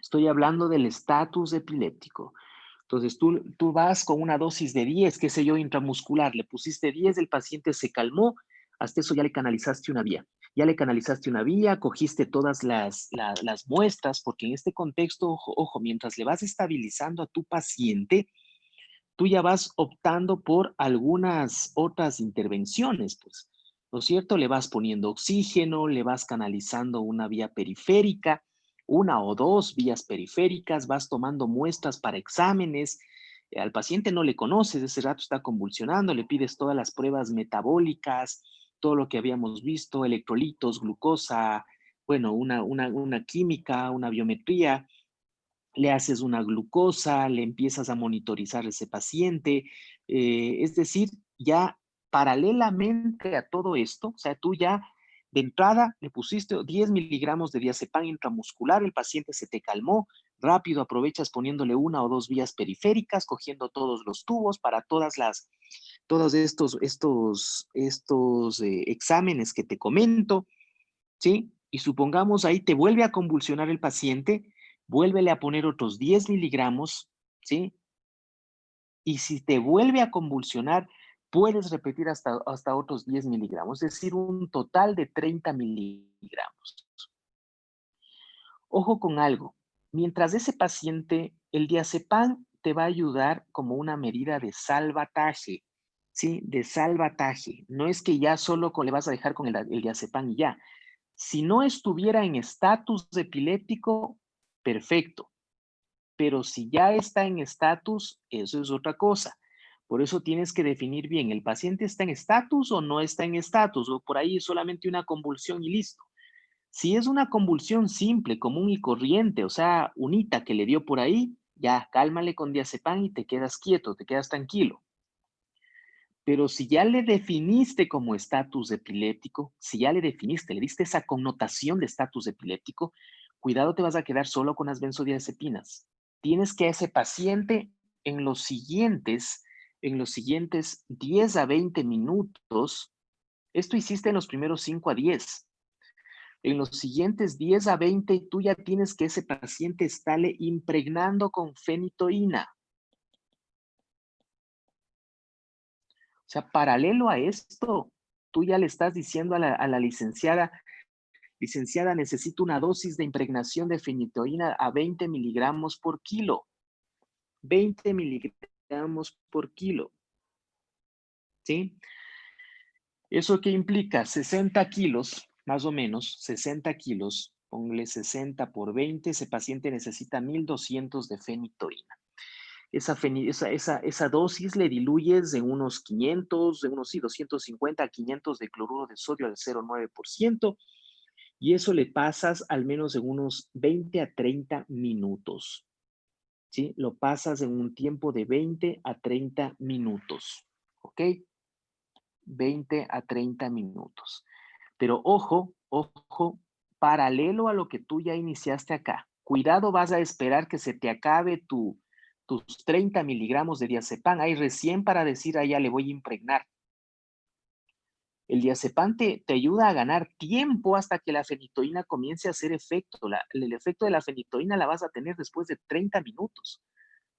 Estoy hablando del estatus epiléptico. Entonces, tú vas con una dosis de 10, qué sé yo, intramuscular, le pusiste 10, el paciente se calmó, hasta eso ya le canalizaste una vía. Ya le canalizaste una vía, cogiste todas las muestras, porque en este contexto, ojo, mientras le vas estabilizando a tu paciente, tú ya vas optando por algunas otras intervenciones, pues, ¿no es cierto? Le vas poniendo oxígeno, le vas canalizando una vía periférica, una o dos vías periféricas, vas tomando muestras para exámenes. Al paciente no le conoces, ese rato está convulsionando, le pides todas las pruebas metabólicas, todo lo que habíamos visto, electrolitos, glucosa, bueno, una química, una biometría, le haces una glucosa, le empiezas a monitorizar a ese paciente, es decir, ya paralelamente a todo esto, o sea, tú ya de entrada le pusiste 10 miligramos de diazepam intramuscular, el paciente se te calmó, rápido aprovechas poniéndole una o dos vías periféricas, cogiendo todos los tubos para todos estos exámenes que te comento, ¿sí? Y supongamos ahí te vuelve a convulsionar el paciente, vuélvele a poner otros 10 miligramos, ¿sí? Y si te vuelve a convulsionar, puedes repetir hasta otros 10 miligramos, es decir, un total de 30 miligramos. Ojo con algo, mientras ese paciente, el diazepam te va a ayudar como una medida de salvataje, ¿sí? De salvataje. No es que ya solo le vas a dejar con el diazepam y ya. Si no estuviera en estatus epiléptico, perfecto. Pero si ya está en estatus, eso es otra cosa. Por eso tienes que definir bien, ¿el paciente está en estatus o no está en estatus? O por ahí solamente una convulsión y listo. Si es una convulsión simple, común y corriente, o sea, unita que le dio por ahí, ya, cálmale con diazepam y te quedas quieto, te quedas tranquilo. Pero si ya le definiste como estatus epiléptico, si ya le definiste, le diste esa connotación de estatus epiléptico, cuidado, te vas a quedar solo con las benzodiazepinas. Tienes que a ese paciente en los siguientes 10 a 20 minutos, esto hiciste en los primeros 5 a 10. En los siguientes 10 a 20, tú ya tienes que ese paciente estarle impregnando con fenitoína. O sea, paralelo a esto, tú ya le estás diciendo a la licenciada, necesito una dosis de impregnación de fenitoína a 20 miligramos por kilo. 20 miligramos por kilo. ¿Sí? ¿Eso qué implica? 60 kilos, más o menos, 60 kilos, ponle 60 por 20, ese paciente necesita 1200 de fenitoína. Esa dosis le diluyes en unos 500, de unos sí, 250 a 500 de cloruro de sodio al 0,9%, y eso le pasas al menos en unos 20 a 30 minutos. ¿Sí? Lo pasas en un tiempo de 20 a 30 minutos. ¿Ok? 20 a 30 minutos. Pero ojo, ojo, paralelo a lo que tú ya iniciaste acá. Cuidado, vas a esperar que se te acabe tus 30 miligramos de diazepam. Ahí recién para decir, ya le voy a impregnar. El diazepam te ayuda a ganar tiempo hasta que la fenitoína comience a hacer efecto. El efecto de la fenitoína la vas a tener después de 30 minutos.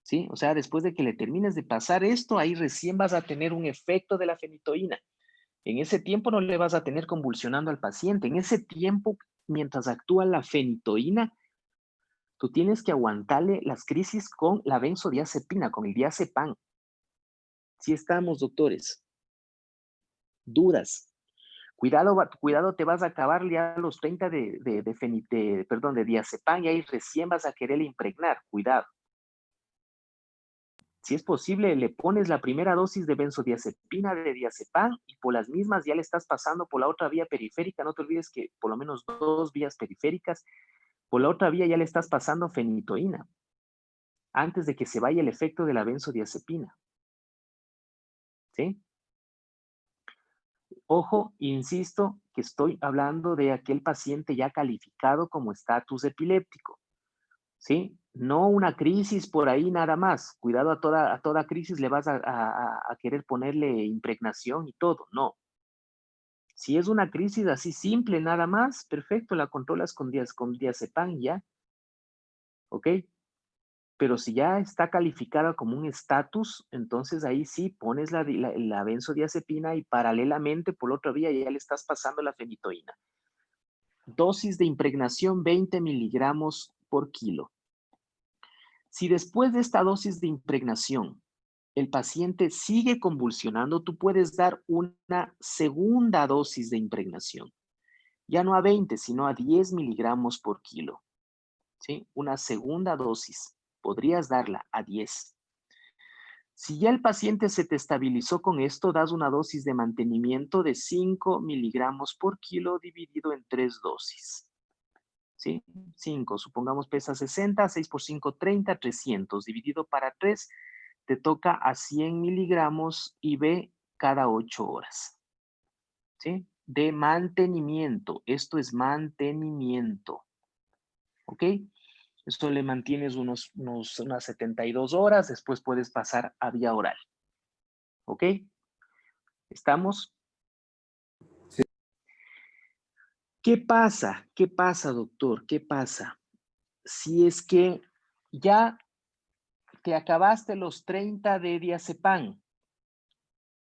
¿Sí? O sea, después de que le termines de pasar esto, ahí recién vas a tener un efecto de la fenitoína. En ese tiempo no le vas a tener convulsionando al paciente. En ese tiempo, mientras actúa la fenitoína, tú tienes que aguantarle las crisis con la benzodiazepina, con el diazepam. Sí estamos, doctores. Dudas. Cuidado, te vas a acabar ya los 30 de diazepam y ahí recién vas a querer impregnar. Cuidado. Si es posible, le pones la primera dosis de benzodiazepina de diazepam y por las mismas ya le estás pasando por la otra vía periférica. No te olvides que por lo menos 2 vías periféricas, por la otra vía ya le estás pasando fenitoína antes de que se vaya el efecto de la benzodiazepina. ¿Sí? Ojo, insisto que estoy hablando de aquel paciente ya calificado como estatus epiléptico. ¿Sí? No una crisis por ahí nada más. Cuidado, a toda crisis le vas a querer ponerle impregnación y todo. No. Si es una crisis así simple nada más, perfecto, la controlas con diazepam ya. ¿Ok? Pero si ya está calificada como un estatus, entonces ahí sí pones la benzodiazepina y paralelamente por otra vía ya le estás pasando la fenitoína. Dosis de impregnación 20 miligramos por kilo. Si después de esta dosis de impregnación el paciente sigue convulsionando, tú puedes dar una segunda dosis de impregnación. Ya no a 20, sino a 10 miligramos por kilo. ¿Sí? Una segunda dosis. Podrías darla a 10. Si ya el paciente se te estabilizó con esto, das una dosis de mantenimiento de 5 miligramos por kilo dividido en 3 dosis. ¿Sí? 5, supongamos pesa 60, 6 por 5, 30, 300. Dividido para 3, te toca a 100 miligramos IV cada 8 horas. ¿Sí? De mantenimiento. Esto es mantenimiento. ¿Ok? Esto le mantienes unas 72 horas, después puedes pasar a vía oral. ¿Ok? ¿Estamos? Sí. ¿Qué pasa? ¿Qué pasa, doctor? ¿Qué pasa? Si es que ya te acabaste los 30 de diazepam,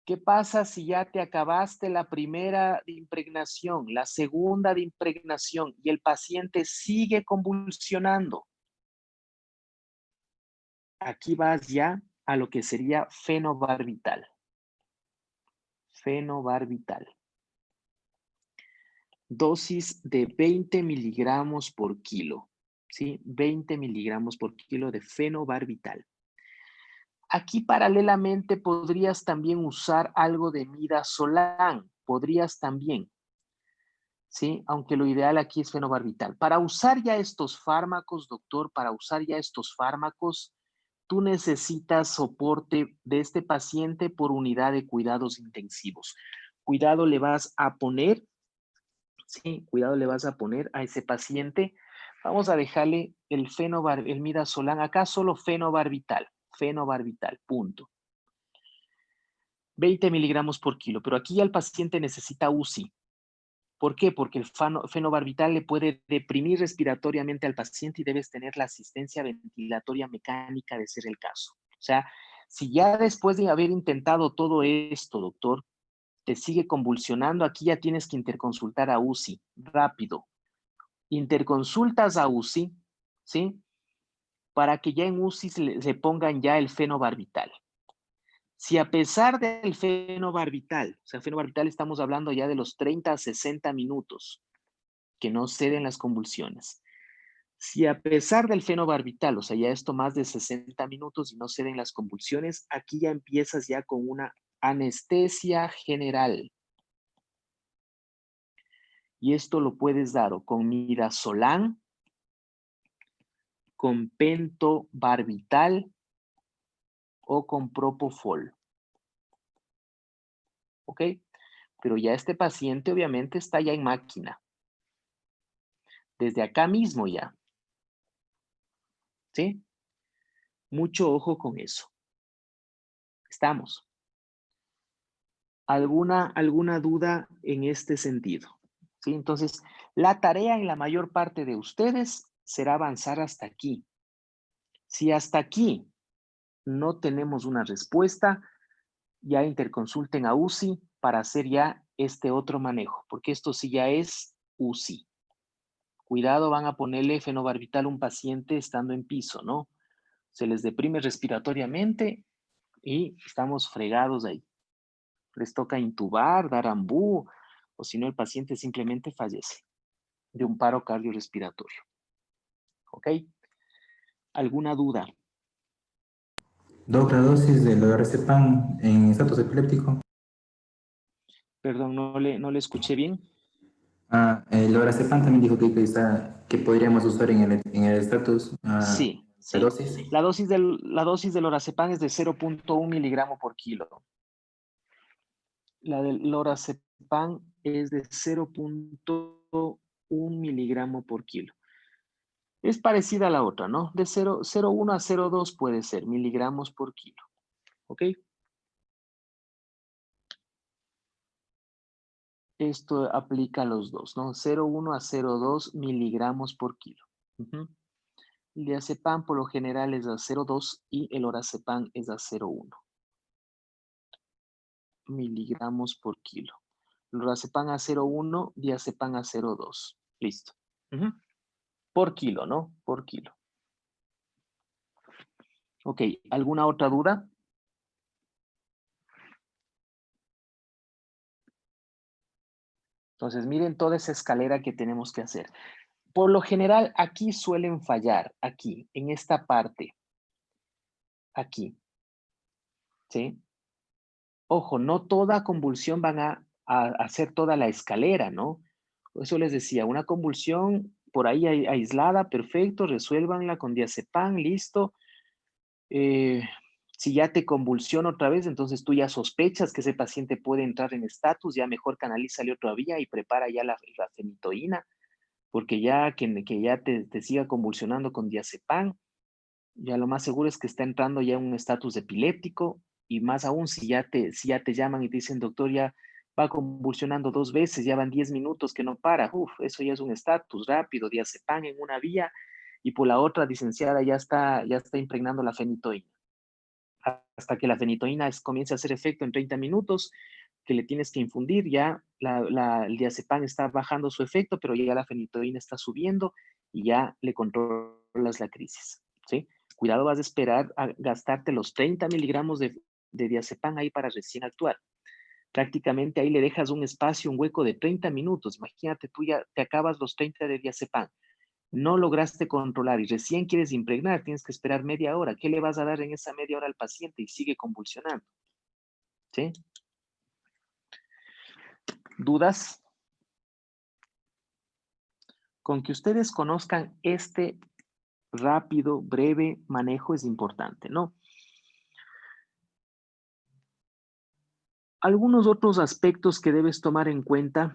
¿qué pasa si ya te acabaste la primera de impregnación, la segunda de impregnación y el paciente sigue convulsionando? Aquí vas ya a lo que sería fenobarbital. Fenobarbital. Dosis de 20 miligramos por kilo. ¿Sí? 20 miligramos por kilo de fenobarbital. Aquí paralelamente podrías también usar algo de midazolam. Podrías también. ¿Sí? Aunque lo ideal aquí es fenobarbital. Para usar ya estos fármacos, doctor, para usar ya estos fármacos, tú necesitas soporte de este paciente por unidad de cuidados intensivos. Cuidado le vas a poner, sí, cuidado le vas a poner a ese paciente. Vamos a dejarle el midazolam, acá solo fenobarbital, punto. 20 miligramos por kilo, pero aquí ya el paciente necesita UCI. ¿Por qué? Porque el fenobarbital le puede deprimir respiratoriamente al paciente y debes tener la asistencia ventilatoria mecánica de ser el caso. O sea, si ya después de haber intentado todo esto, doctor, te sigue convulsionando, aquí ya tienes que interconsultar a UCI, rápido. Interconsultas a UCI, ¿sí? Para que ya en UCI se pongan ya el fenobarbital. Si a pesar del fenobarbital, o sea, fenobarbital estamos hablando ya de los 30 a 60 minutos que no ceden las convulsiones. Si a pesar del fenobarbital, o sea, ya esto más de 60 minutos y no ceden las convulsiones, aquí ya empiezas ya con una anestesia general. Y esto lo puedes dar o con midazolam, con pentobarbital o con propofol. ¿Ok? Pero ya este paciente obviamente está ya en máquina. Desde acá mismo ya. ¿Sí? Mucho ojo con eso. Estamos. ¿Alguna duda en este sentido? ¿Sí? Entonces, la tarea en la mayor parte de ustedes será avanzar hasta aquí. Si hasta aquí no tenemos una respuesta, ya interconsulten a UCI para hacer ya este otro manejo, porque esto sí ya es UCI. Cuidado, van a ponerle fenobarbital a un paciente estando en piso, ¿no? Se les deprime respiratoriamente y estamos fregados ahí. Les toca intubar, dar ambú, o si no el paciente simplemente fallece de un paro cardiorrespiratorio. ¿Ok? ¿Alguna duda? Doble dosis de lorazepam en estatus epiléptico. Perdón, no le escuché bien. El lorazepam también dijo que podríamos usar en el estatus. Sí, La sí. dosis. La dosis del lorazepam es de 0.1 miligramo por kilo. La del lorazepam es de 0.1 miligramo por kilo. Es parecida a la otra, ¿no? De 0.1 a 0.2 puede ser miligramos por kilo. ¿Ok? Esto aplica a los dos, ¿no? 0.1 a 0.2 miligramos por kilo. El diazepam por lo general es a 0.2 y el lorazepam es a 0.1 miligramos por kilo. Lorazepam a 0.1, diazepam a 0.2. Listo. Por kilo, ¿no? Por kilo. Ok, ¿alguna otra duda? Entonces, miren toda esa escalera que tenemos que hacer. Por lo general, aquí suelen fallar, aquí, en esta parte. Aquí. ¿Sí? Ojo, no toda convulsión van a hacer toda la escalera, ¿no? Por eso les decía, una convulsión por ahí aislada, perfecto, resuélvanla con diazepam, listo. Si ya te convulsiona otra vez, entonces tú ya sospechas que ese paciente puede entrar en estatus, ya mejor canalízale otra vía y prepara ya la fenitoína, porque ya que ya te siga convulsionando con diazepam, ya lo más seguro es que está entrando ya en un estatus epiléptico y más aún si ya te llaman y te dicen, doctor, ya va convulsionando 2 veces, ya van 10 minutos que no para, eso ya es un estatus rápido, diazepam en una vía y por la otra, licenciada, ya está impregnando la fenitoína. Hasta que la fenitoína comience a hacer efecto en 30 minutos, que le tienes que infundir, ya el diazepam está bajando su efecto, pero ya la fenitoína está subiendo y ya le controlas la crisis, ¿sí? Cuidado, vas a esperar a gastarte los 30 miligramos de diazepam ahí para recién actuar. Prácticamente ahí le dejas un espacio, un hueco de 30 minutos. Imagínate, tú ya te acabas los 30 de diazepam. No lograste controlar y recién quieres impregnar, tienes que esperar media hora. ¿Qué le vas a dar en esa media hora al paciente? Y sigue convulsionando. ¿Sí? ¿Dudas? Con que ustedes conozcan este rápido, breve manejo es importante, ¿no? Algunos otros aspectos que debes tomar en cuenta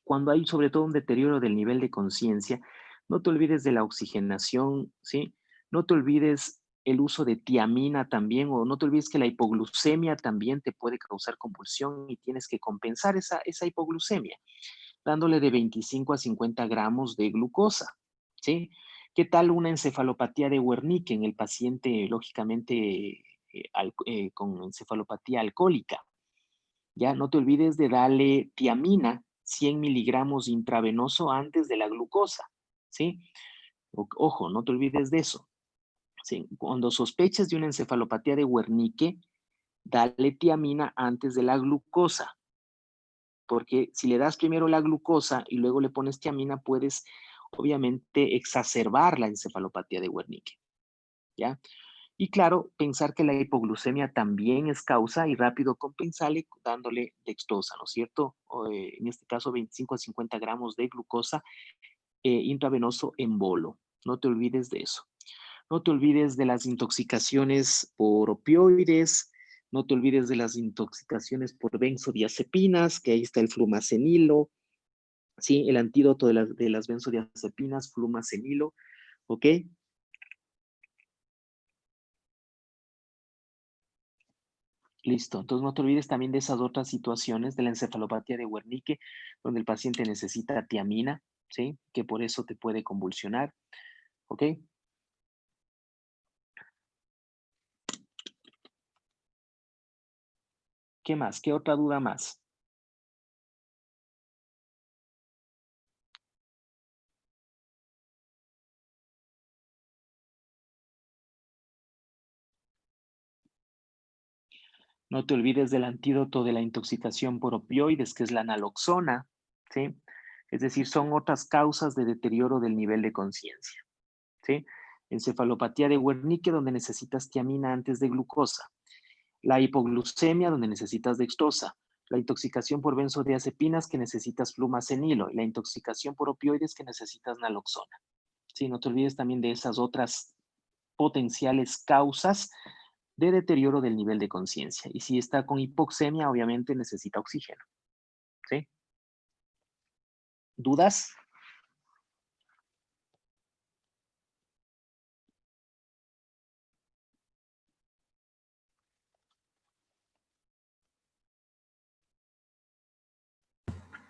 cuando hay sobre todo un deterioro del nivel de conciencia, no te olvides de la oxigenación, ¿sí? No te olvides el uso de tiamina también, o no te olvides que la hipoglucemia también te puede causar convulsión y tienes que compensar esa hipoglucemia, dándole de 25 a 50 gramos de glucosa, ¿sí? ¿Qué tal una encefalopatía de Wernicke en el paciente, lógicamente, con encefalopatía alcohólica? Ya no te olvides de darle tiamina, 100 miligramos intravenoso antes de la glucosa, ¿sí? Ojo, no te olvides de eso. ¿sí? Cuando sospeches de una encefalopatía de Wernicke, dale tiamina antes de la glucosa, porque si le das primero la glucosa y luego le pones tiamina, puedes obviamente exacerbar la encefalopatía de Wernicke, ¿ya? Y claro, pensar que la hipoglucemia también es causa y rápido compensarle dándole dextrosa, ¿no es cierto? En este caso, 25 a 50 gramos de glucosa intravenoso en bolo. No te olvides de eso. No te olvides de las intoxicaciones por opioides, no te olvides de las intoxicaciones por benzodiazepinas, que ahí está el flumacenilo, ¿sí? El antídoto de las benzodiazepinas, flumacenilo, ¿ok? Listo. Entonces no te olvides también de esas otras situaciones de la encefalopatía de Wernicke, donde el paciente necesita tiamina, ¿sí? Que por eso te puede convulsionar, ¿ok? ¿Qué más? ¿Qué otra duda más? No te olvides del antídoto de la intoxicación por opioides, que es la naloxona, ¿sí? Es decir, son otras causas de deterioro del nivel de conciencia, ¿sí? Encefalopatía de Wernicke, donde necesitas tiamina antes de glucosa. La hipoglucemia, donde necesitas dextrosa. La intoxicación por benzodiazepinas, que necesitas flumacenilo. Y la intoxicación por opioides, que necesitas naloxona. Sí, no te olvides también de esas otras potenciales causas de deterioro del nivel de conciencia. Y si está con hipoxemia, obviamente necesita oxígeno. ¿Sí? ¿Dudas?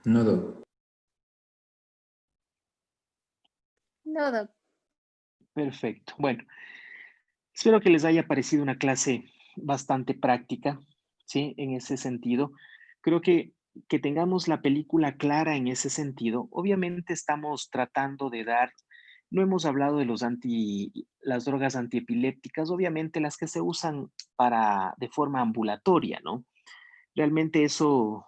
No, doc. No, doc. Perfecto. Bueno, espero que les haya parecido una clase bastante práctica, ¿sí? En ese sentido. Creo que tengamos la película clara en ese sentido. Obviamente estamos tratando de dar, no hemos hablado de las drogas antiepilépticas, obviamente las que se usan de forma ambulatoria, ¿no? Realmente eso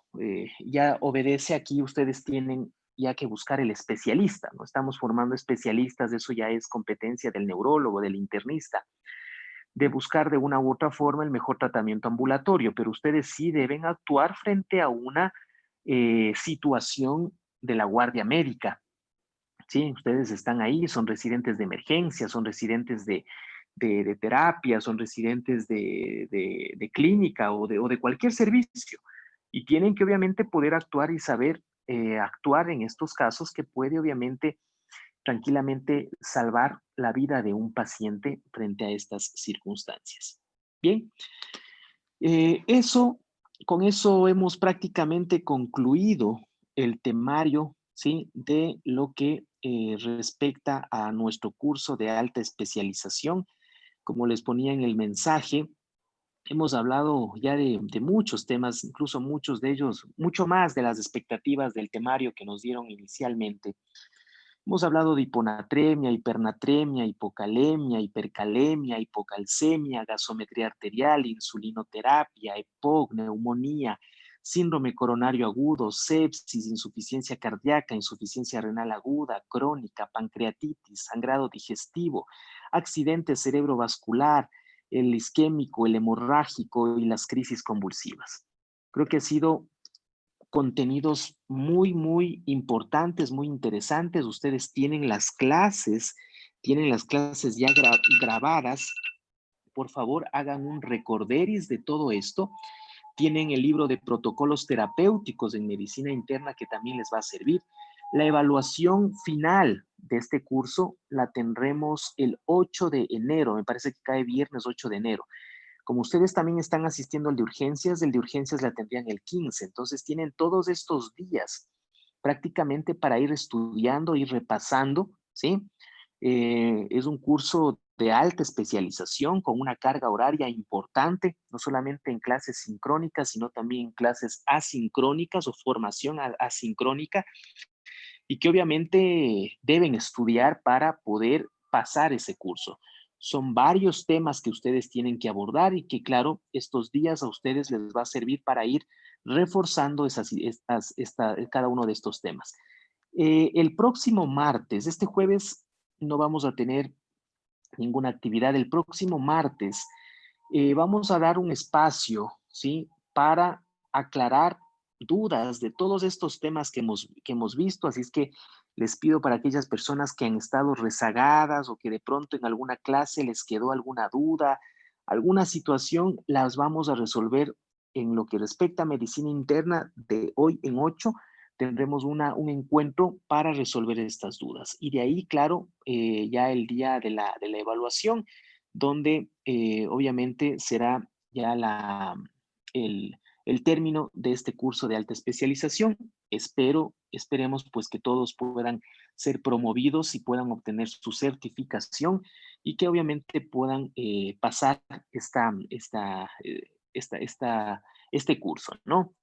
ya obedece aquí, ustedes tienen ya que buscar el especialista, ¿no? Estamos formando especialistas, eso ya es competencia del neurólogo, del internista, de buscar de una u otra forma el mejor tratamiento ambulatorio, pero ustedes sí deben actuar frente a una situación de la guardia médica. Sí, ustedes están ahí, son residentes de emergencia, son residentes de terapia, son residentes de clínica o de cualquier servicio. Y tienen que obviamente poder actuar y saber actuar en estos casos que puede obviamente tranquilamente salvar la vida de un paciente frente a estas circunstancias. Bien, con eso hemos prácticamente concluido el temario, ¿sí? De lo que respecta a nuestro curso de alta especialización. Como les ponía en el mensaje, hemos hablado ya de muchos temas, incluso muchos de ellos, mucho más de las expectativas del temario que nos dieron inicialmente. Hemos hablado de hiponatremia, hipernatremia, hipocalemia, hipercalemia, hipocalcemia, gasometría arterial, insulinoterapia, EPOC, neumonía, síndrome coronario agudo, sepsis, insuficiencia cardíaca, insuficiencia renal aguda, crónica, pancreatitis, sangrado digestivo, accidente cerebrovascular, el isquémico, el hemorrágico y las crisis convulsivas. Creo que ha sido contenidos muy importantes, muy interesantes. Ustedes tienen las clases ya grabadas. Por favor, hagan un recorderis de todo esto. Tienen el libro de protocolos terapéuticos en medicina interna que también les va a servir. La evaluación final de este curso la tendremos el 8 de enero, me parece que cae viernes 8 de enero. Como ustedes también están asistiendo al de urgencias, el de urgencias la tendrían el 15, entonces tienen todos estos días prácticamente para ir estudiando, ir repasando, ¿sí? Es un curso de alta especialización con una carga horaria importante, no solamente en clases sincrónicas, sino también en clases asincrónicas o formación asincrónica, y que obviamente deben estudiar para poder pasar ese curso. Son varios temas que ustedes tienen que abordar y que, claro, estos días a ustedes les va a servir para ir reforzando cada uno de estos temas. El próximo martes, este jueves no vamos a tener ninguna actividad. El próximo martes vamos a dar un espacio, ¿sí? Para aclarar dudas de todos estos temas que hemos visto. Así es que les pido para aquellas personas que han estado rezagadas o que de pronto en alguna clase les quedó alguna duda, alguna situación, las vamos a resolver en lo que respecta a medicina interna de hoy en 8. Tendremos un encuentro para resolver estas dudas. Y de ahí, claro, ya el día de la evaluación, donde obviamente será ya el término de este curso de alta especialización. Esperemos pues que todos puedan ser promovidos y puedan obtener su certificación y que obviamente puedan pasar este curso, ¿no?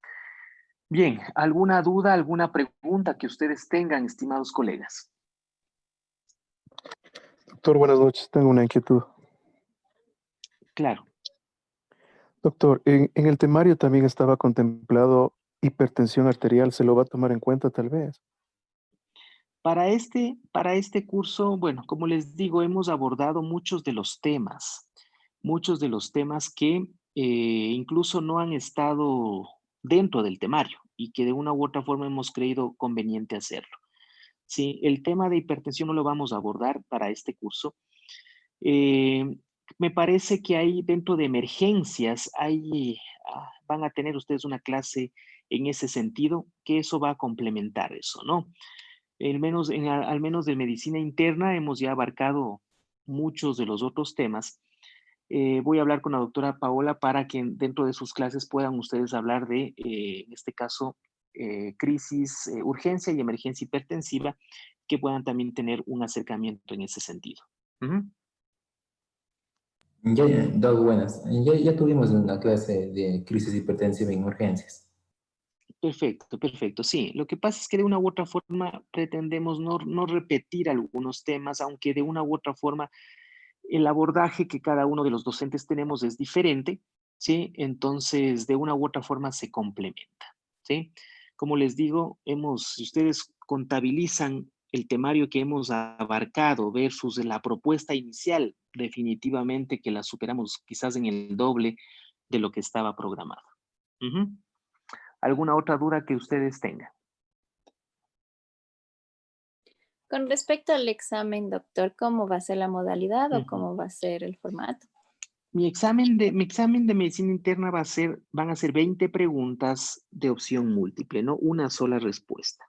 Bien, ¿alguna duda, alguna pregunta que ustedes tengan, estimados colegas? Doctor, buenas noches. Tengo una inquietud. Claro. Doctor, en el temario también estaba contemplado hipertensión arterial. ¿Se lo va a tomar en cuenta tal vez? Para este curso, bueno, como les digo, hemos abordado muchos de los temas que incluso no han estado dentro del temario y que de una u otra forma hemos creído conveniente hacerlo. Sí, el tema de hipertensión no lo vamos a abordar para este curso. Eh, Me parece que hay dentro de emergencias, van a tener ustedes una clase en ese sentido, que eso va a complementar eso, ¿no? Al menos de medicina interna hemos ya abarcado muchos de los otros temas. Voy a hablar con la doctora Paola para que dentro de sus clases puedan ustedes hablar de, en este caso, crisis, urgencia y emergencia hipertensiva, que puedan también tener un acercamiento en ese sentido. Ujú. Doc, buenas. Ya tuvimos una clase de crisis hipertensiva en urgencias. Perfecto, perfecto. Sí, lo que pasa es que de una u otra forma pretendemos no repetir algunos temas, aunque de una u otra forma el abordaje que cada uno de los docentes tenemos es diferente, ¿sí? Entonces, de una u otra forma se complementa, ¿sí? Como les digo, si ustedes contabilizan el temario que hemos abarcado versus la propuesta inicial, definitivamente que la superamos quizás en el doble de lo que estaba programado. Ujú. ¿Alguna otra duda que ustedes tengan? Con respecto al examen, doctor, ¿cómo va a ser la modalidad o Ujú. cómo va a ser el formato? Mi examen de medicina interna van a ser 20 preguntas de opción múltiple, ¿no? Una sola respuesta.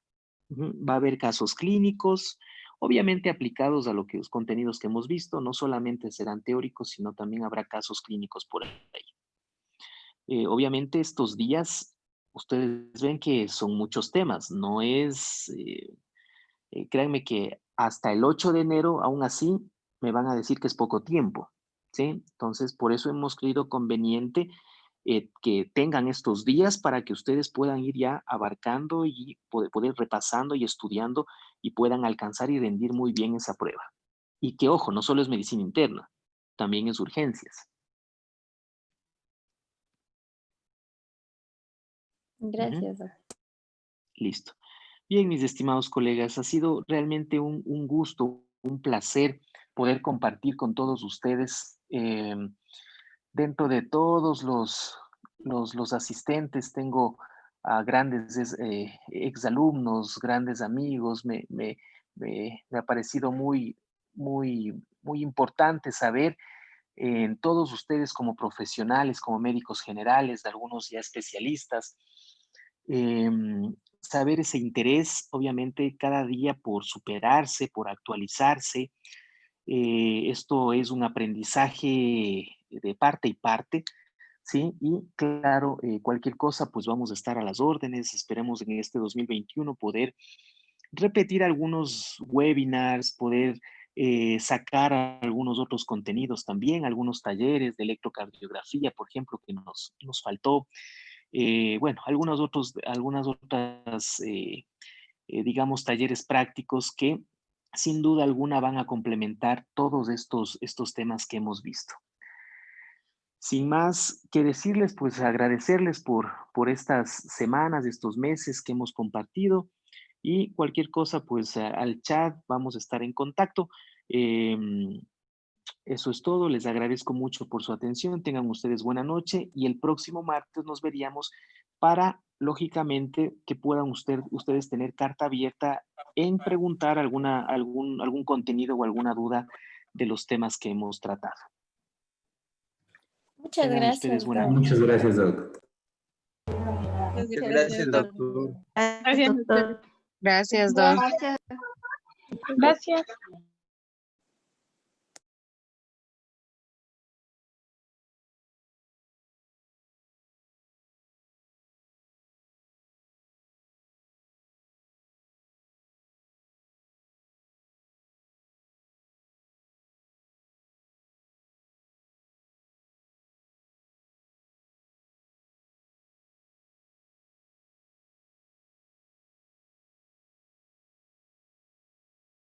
Ujú. Va a haber casos clínicos, obviamente aplicados a los contenidos que hemos visto, no solamente serán teóricos, sino también habrá casos clínicos por ahí. Obviamente estos días, ustedes ven que son muchos temas, no es, créanme que hasta el 8 de enero, aún así, me van a decir que es poco tiempo, ¿sí? Entonces, por eso hemos creído conveniente que tengan estos días para que ustedes puedan ir ya abarcando y poder repasando y estudiando y puedan alcanzar y rendir muy bien esa prueba. Y que, ojo, no solo es medicina interna, también es urgencias. Ujú. Gracias, doctor. Listo. Bien, mis estimados colegas, ha sido realmente un gusto, un placer poder compartir con todos ustedes. Dentro de todos los asistentes, tengo a grandes exalumnos, grandes amigos. Me ha parecido muy importante saber en todos ustedes como profesionales, como médicos generales, algunos ya especialistas, saber ese interés, obviamente, cada día por superarse, por actualizarse. Esto es un aprendizaje de parte y parte, ¿sí? Y claro, cualquier cosa, pues vamos a estar a las órdenes. Esperemos en este 2021 poder repetir algunos webinars, poder sacar algunos otros contenidos también, algunos talleres de electrocardiografía, por ejemplo, que nos faltó. Bueno, algunas otras, digamos, talleres prácticos que sin duda alguna van a complementar todos estos temas que hemos visto. Sin más que decirles, pues agradecerles por estas semanas, estos meses que hemos compartido, y cualquier cosa, pues al chat vamos a estar en contacto. Eso es todo, les agradezco mucho por su atención, tengan ustedes buena noche y el próximo martes nos veríamos para, lógicamente, que puedan ustedes tener carta abierta en preguntar algún contenido o alguna duda de los temas que hemos tratado. Muchas Tengan ustedes gracias, buena Doc. noche. Muchas gracias, Doc. Muchas gracias, doctor. Gracias, doctor. Gracias, Doc. Gracias.